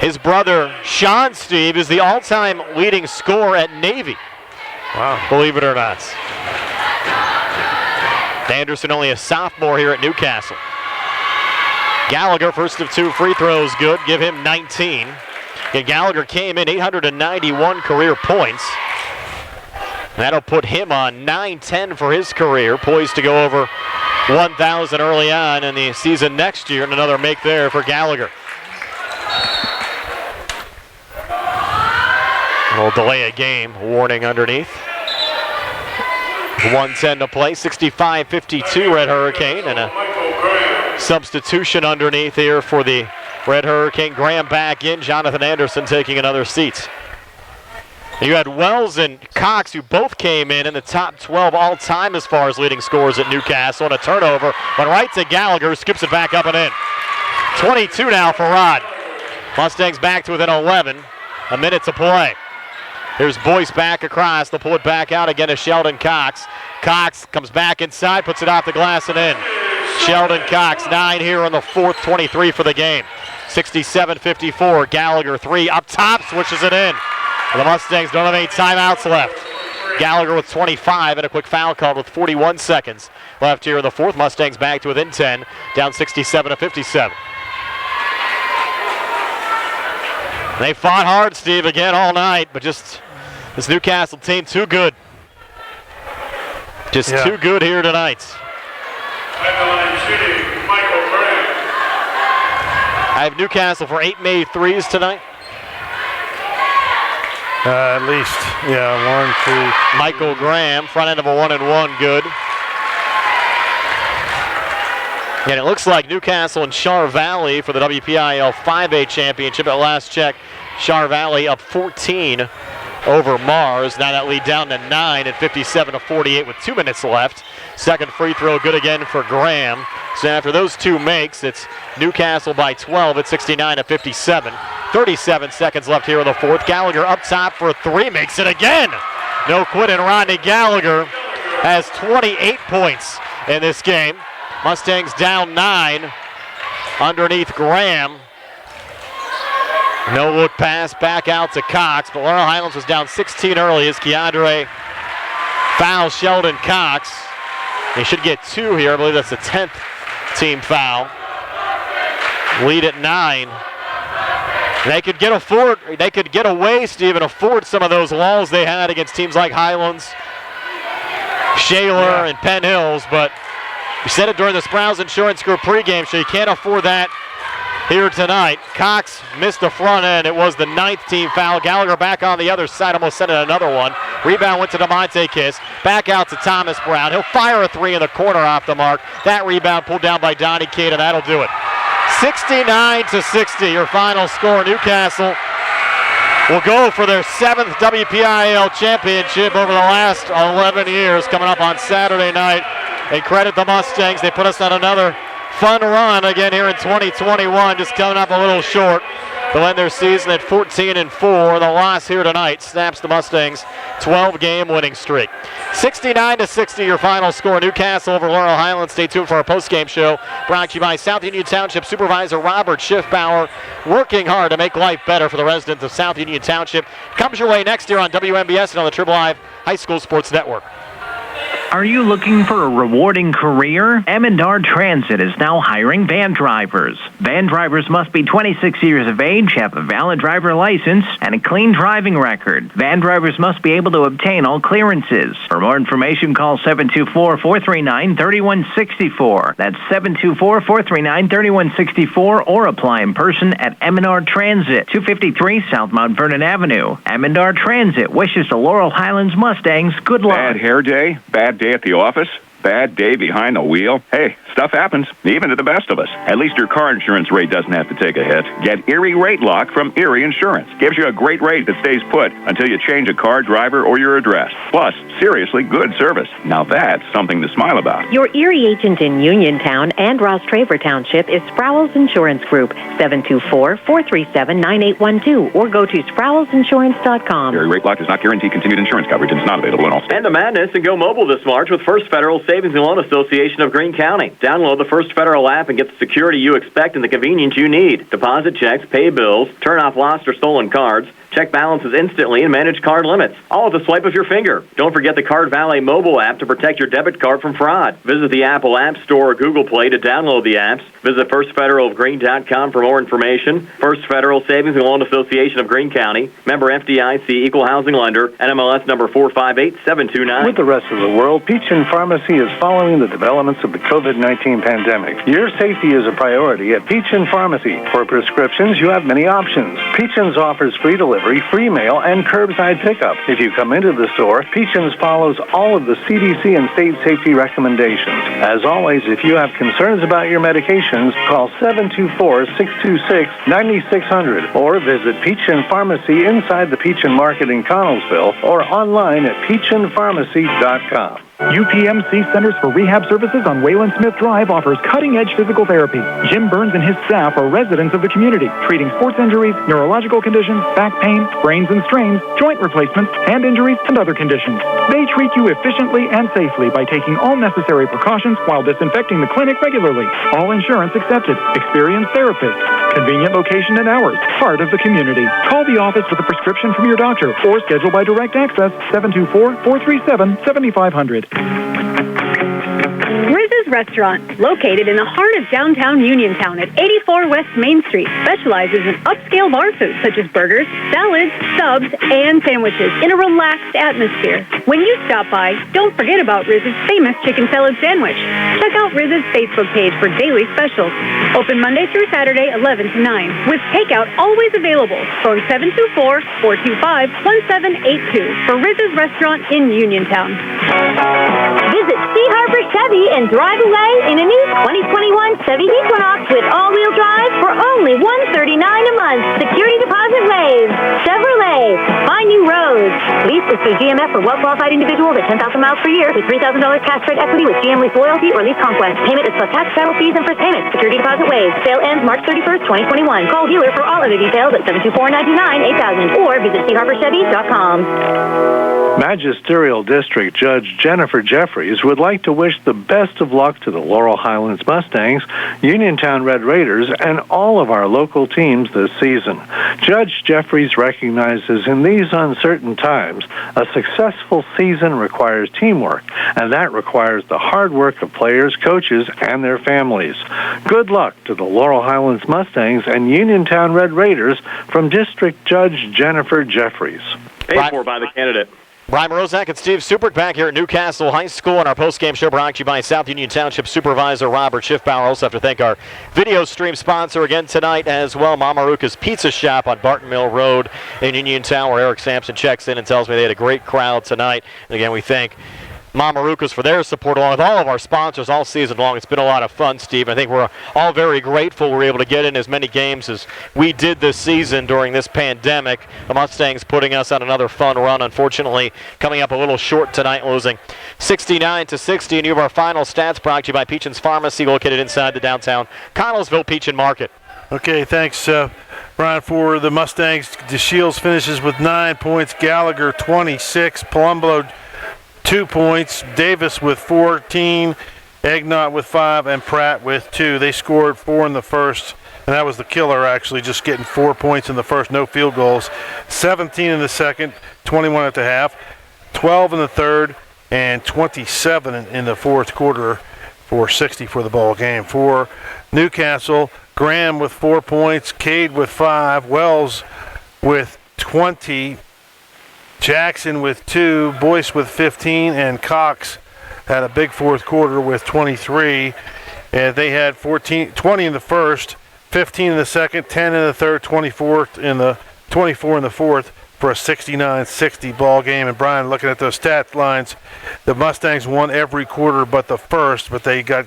His brother, Sean Steve, is the all-time leading scorer at Navy. Wow. Believe it or not. Anderson only a sophomore here at Newcastle. Gallagher, first of 2 free throws, good. Give him 19. And Gallagher came in 891 career points. That'll put him on 9-10 for his career, poised to go over 1,000 early on in the season next year, and another make there for Gallagher. A little delay of game warning underneath. 1:10 to play, 65-52 Red Hurricane, and a substitution underneath here for the Red Hurricane. Graham back in, Jonathan Anderson taking another seat. You had Wells and Cox, who both came in the top 12 all-time as far as leading scorers at Newcastle, and a turnover, but right to Gallagher, skips it back up and in. 22 now for Rod. Mustangs back to within 11, a minute to play. Here's Boyce back across. They'll pull it back out again to Sheldon Cox. Cox comes back inside, puts it off the glass and in. Sheldon Cox, 9 here in the fourth, 23 for the game. 67-54, Gallagher 3 up top, switches it in. The Mustangs don't have any timeouts left. Gallagher with 25 and a quick foul called with 41 seconds left here in the fourth. Mustangs back to within 10, down 67-57. They fought hard, Steve, again all night, but just this Newcastle team too good. Just too good here tonight. I have Newcastle for 8 made threes tonight. At least, 1, 2. Michael Graham, front end of a 1-and-1, good. And it looks like Newcastle and Char Valley for the WPIL 5A championship. At last check, Char Valley up 14 over Mars. Now that lead down to 9 at 57-48 with 2 minutes left. Second free throw good again for Graham. So after those two makes, it's Newcastle by 12 at 69-57. 37 seconds left here in the fourth. Gallagher up top for a 3, makes it again. No quit, and Rodney Gallagher has 28 points in this game. Mustangs down 9 underneath Graham. No look pass back out to Cox, but Laurel Highlands was down 16 early as Keandre fouls Sheldon Cox. They should get 2 here. I believe that's the 10th team foul. Lead at 9. They could get away, Steve, and afford some of those lulls they had against teams like Highlands, Shaler, and Penn Hills, but we said it during the Sprouse Insurance Group pregame show. You can't afford that here tonight. Cox missed the front end. It was the 9th team foul. Gallagher back on the other side, almost sent it another one. Rebound went to DeMonte Kiss. Back out to Thomas Brown. He'll fire a 3 in the corner off the mark. That rebound pulled down by Donnie Cade, and that'll do it. 69-60, your final score. Newcastle will go for their 7th WPIL championship over the last 11 years, coming up on Saturday night. And credit the Mustangs. They put us on another fun run again here in 2021, just coming up a little short. They'll end their season at 14-4. The loss here tonight snaps the Mustangs' 12-game winning streak. 69-60, your final score. Newcastle over Laurel Highlands. Stay tuned for our post-game show. Brought to you by South Union Township Supervisor Robert Schiffbauer, working hard to make life better for the residents of South Union Township. Comes your way next year on WMBS and on the Triple Live High School Sports Network. Are you looking for a rewarding career? M&R Transit is now hiring van drivers. Van drivers must be 26 years of age, have a valid driver license, and a clean driving record. Van drivers must be able to obtain all clearances. For more information, call 724-439-3164. That's 724-439-3164, or apply in person at M&R Transit, 253 South Mount Vernon Avenue. M&R Transit wishes the Laurel Highlands Mustangs good luck. Bad hair day? Bad day at the office? Bad day behind the wheel? Hey, stuff happens, even to the best of us. At least your car insurance rate doesn't have to take a hit. Get Erie Rate Lock from Erie Insurance. Gives you a great rate that stays put until you change a car, driver, or your address. Plus, seriously good service. Now that's something to smile about. Your Erie agent in Uniontown and Ross Traver Township is Sproul's Insurance Group, 724-437-9812, or go to SproulsInsurance.com. Erie Rate Lock does not guarantee continued insurance coverage and is not available in all states. End of madness and go mobile this March with First Federal Savings and Loan Association of Greene County. Download the First Federal app and get the security you expect and the convenience you need. Deposit checks, pay bills, turn off lost or stolen cards, check balances instantly, and manage card limits, all with the swipe of your finger. Don't forget the Card Valet mobile app to protect your debit card from fraud. Visit the Apple App Store or Google Play to download the apps. Visit firstfederalofgreene.com for more information. First Federal Savings and Loan Association of Greene County. Member FDIC, Equal Housing Lender, NMLS number 458729. With the rest of the world, Peachin Pharmacy is following the developments of the COVID-19 pandemic. Your safety is a priority at Peachin Pharmacy. For prescriptions, you have many options. Peachin's offers free delivery delivery, free mail, and curbside pickup. If you come into the store, Peachins follows all of the CDC and state safety recommendations. As always, if you have concerns about your medications, call 724-626-9600 or visit Peachin Pharmacy inside the Peachin Market in Connellsville or online at peachinpharmacy.com. UPMC Centers for Rehab Services on Wayland Smith Drive offers cutting-edge physical therapy. Jim Burns and his staff are residents of the community, treating sports injuries, neurological conditions, back pain, sprains and strains, joint replacements, hand injuries, and other conditions. They treat you efficiently and safely by taking all necessary precautions while disinfecting the clinic regularly. All insurance accepted. Experienced therapists. Convenient location and hours. Part of the community. Call the office with a prescription from your doctor or schedule by direct access 724-437-7500. Riz's Restaurant, located in the heart of downtown Uniontown at 84 West Main Street, specializes in upscale bar food such as burgers, salads, subs, and sandwiches in a relaxed atmosphere. When you stop by, don't forget about Riz's famous chicken salad sandwich. Check out Riz's Facebook page for daily specials. Open Monday through Saturday, 11 to 9, with takeout always available. Phone 724-425-1782 for Riz's Restaurant in Uniontown. Visit Sea Harbor Chevy and drive away in a new 2021 Chevy Equinox with all-wheel drive for only $139 a month. Security deposit waived. Chevrolet. Find new roads. Lease is through GMF for well-qualified individuals at 10,000 miles per year with $3,000 cash trade equity with GM Lease Loyalty or Lease Conquest. Payment is plus tax, travel fees, and first payment. Security deposit waived. Sale ends March 31st, 2021. Call dealer for all other details at 724-99-8000 or visit SeaHarborChevy.com. Magisterial District Judge Jennifer Jeffries would like to wish the best of luck to the Laurel Highlands Mustangs, Uniontown Red Raiders, and all of our local teams this season. Judge Jeffries recognizes in these uncertain times, a successful season requires teamwork, and that requires the hard work of players, coaches, and their families. Good luck to the Laurel Highlands Mustangs and Uniontown Red Raiders from District Judge Jennifer Jeffries. Paid for by the candidate. Brian Morozak and Steve Supert back here at Newcastle High School on our postgame show brought to you by South Union Township Supervisor Robert Schiffbauer. Also have to thank our video stream sponsor again tonight as well, Mamaruka's Pizza Shop on Barton Mill Road in Uniontown, where Eric Sampson checks in and tells me they had a great crowd tonight. And again, we thank Mamarukas for their support along with all of our sponsors all season long. It's been a lot of fun, Steve. I think we're all very grateful we're able to get in as many games as we did this season during this pandemic. The Mustangs putting us on another fun run. Unfortunately, coming up a little short tonight, losing 69-60. And you have our final stats brought to you by Peachin's Pharmacy, located inside the downtown Connellsville Peachin Market. Okay, thanks, Brian. For the Mustangs, DeShields finishes with 9 points, Gallagher 26, Palumbo 2 points, Davis with 14, Egnott with 5, and Pratt with 2. They scored 4 in the first, and that was the killer, actually, just getting 4 points in the first, no field goals. 17 in the second, 21 at the half, 12 in the third, and 27 in the fourth quarter for 60 for the ball game. For Newcastle, Graham with 4 points, Cade with 5, Wells with 20, Jackson with 2, Boyce with 15, and Cox had a big fourth quarter with 23. And they had 20 in the first, 15 in the second, 10 in the third, 24 in the fourth for a 69-60 ball game. And Brian, looking at those stat lines, the Mustangs won every quarter but the first, but they got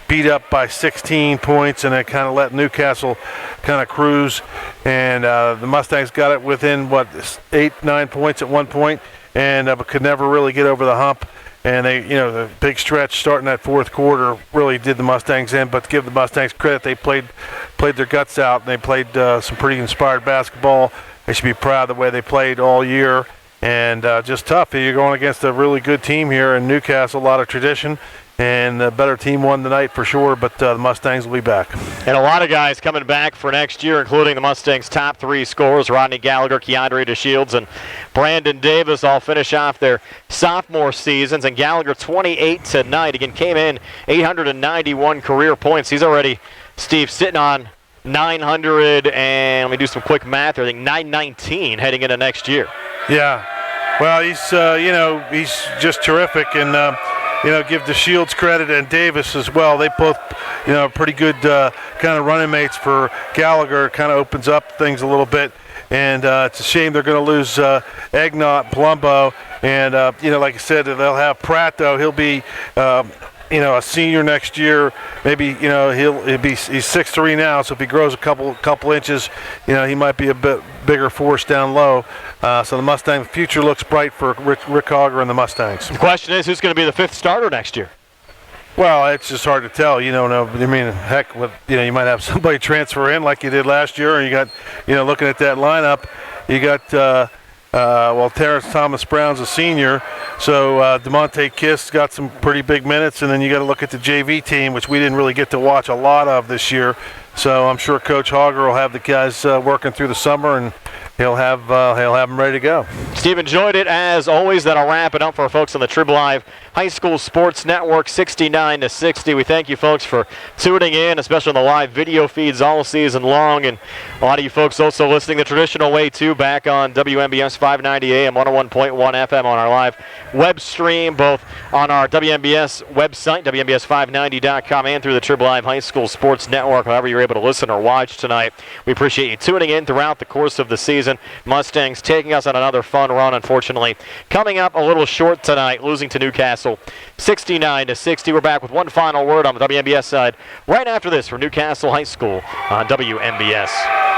beat up by 16 points, and it kind of let Newcastle kind of cruise. And the Mustangs got it within, 8-9 points at one point, and but could never really get over the hump. And they, the big stretch starting that fourth quarter really did the Mustangs in. But to give the Mustangs credit, they played their guts out, and they played some pretty inspired basketball. They should be proud of the way they played all year. And just tough. You're going against a really good team here in Newcastle, a lot of tradition. And the better team won tonight for sure, but the Mustangs will be back. And a lot of guys coming back for next year, including the Mustangs' top 3 scorers, Rodney Gallagher, Keandre DeShields, and Brandon Davis, all finish off their sophomore seasons. And Gallagher, 28 tonight. Again, came in 891 career points. He's already, Steve, sitting on 900, and let me do some quick math here. I think 919 heading into next year. Yeah. Well, he's, he's just terrific. And, give DeShields credit and Davis as well. They both, pretty good kind of running mates for Gallagher. Kind of opens up things a little bit. and it's a shame they're going to lose Egnott, Palumbo, and like I said, they'll have Pratt though. He'll be a senior next year. Maybe he's 6'3" now, so if he grows a couple inches, he might be a bit bigger force down low. So the Mustang future looks bright for Rick Hogger and the Mustangs. The question is, who's going to be the 5th starter next year? Well, it's just hard to tell. You don't know. I mean, heck, you might have somebody transfer in like you did last year, and you got, looking at that lineup, you got, Terrence Thomas Brown's a senior, so DeMonte Kiss got some pretty big minutes, and then you got to look at the JV team, which we didn't really get to watch a lot of this year. So I'm sure Coach Hogger will have the guys working through the summer, and he'll have them ready to go. Steve, enjoyed it as always. That'll wrap it up for our folks on the Trib Live High School Sports Network, 69-60. We thank you folks for tuning in, especially on the live video feeds all season long, and a lot of you folks also listening the traditional way too, back on WMBS 590 AM, 101.1 FM on our live web stream, both on our WMBS website, WMBS590.com, and through the Trib Live High School Sports Network, however you're able to listen or watch tonight. We appreciate you tuning in throughout the course of the season. Mustangs taking us on another fun run, unfortunately. Coming up a little short tonight, losing to Newcastle 69-60. We're back with one final word on the WMBS side right after this for Newcastle High School on WMBS.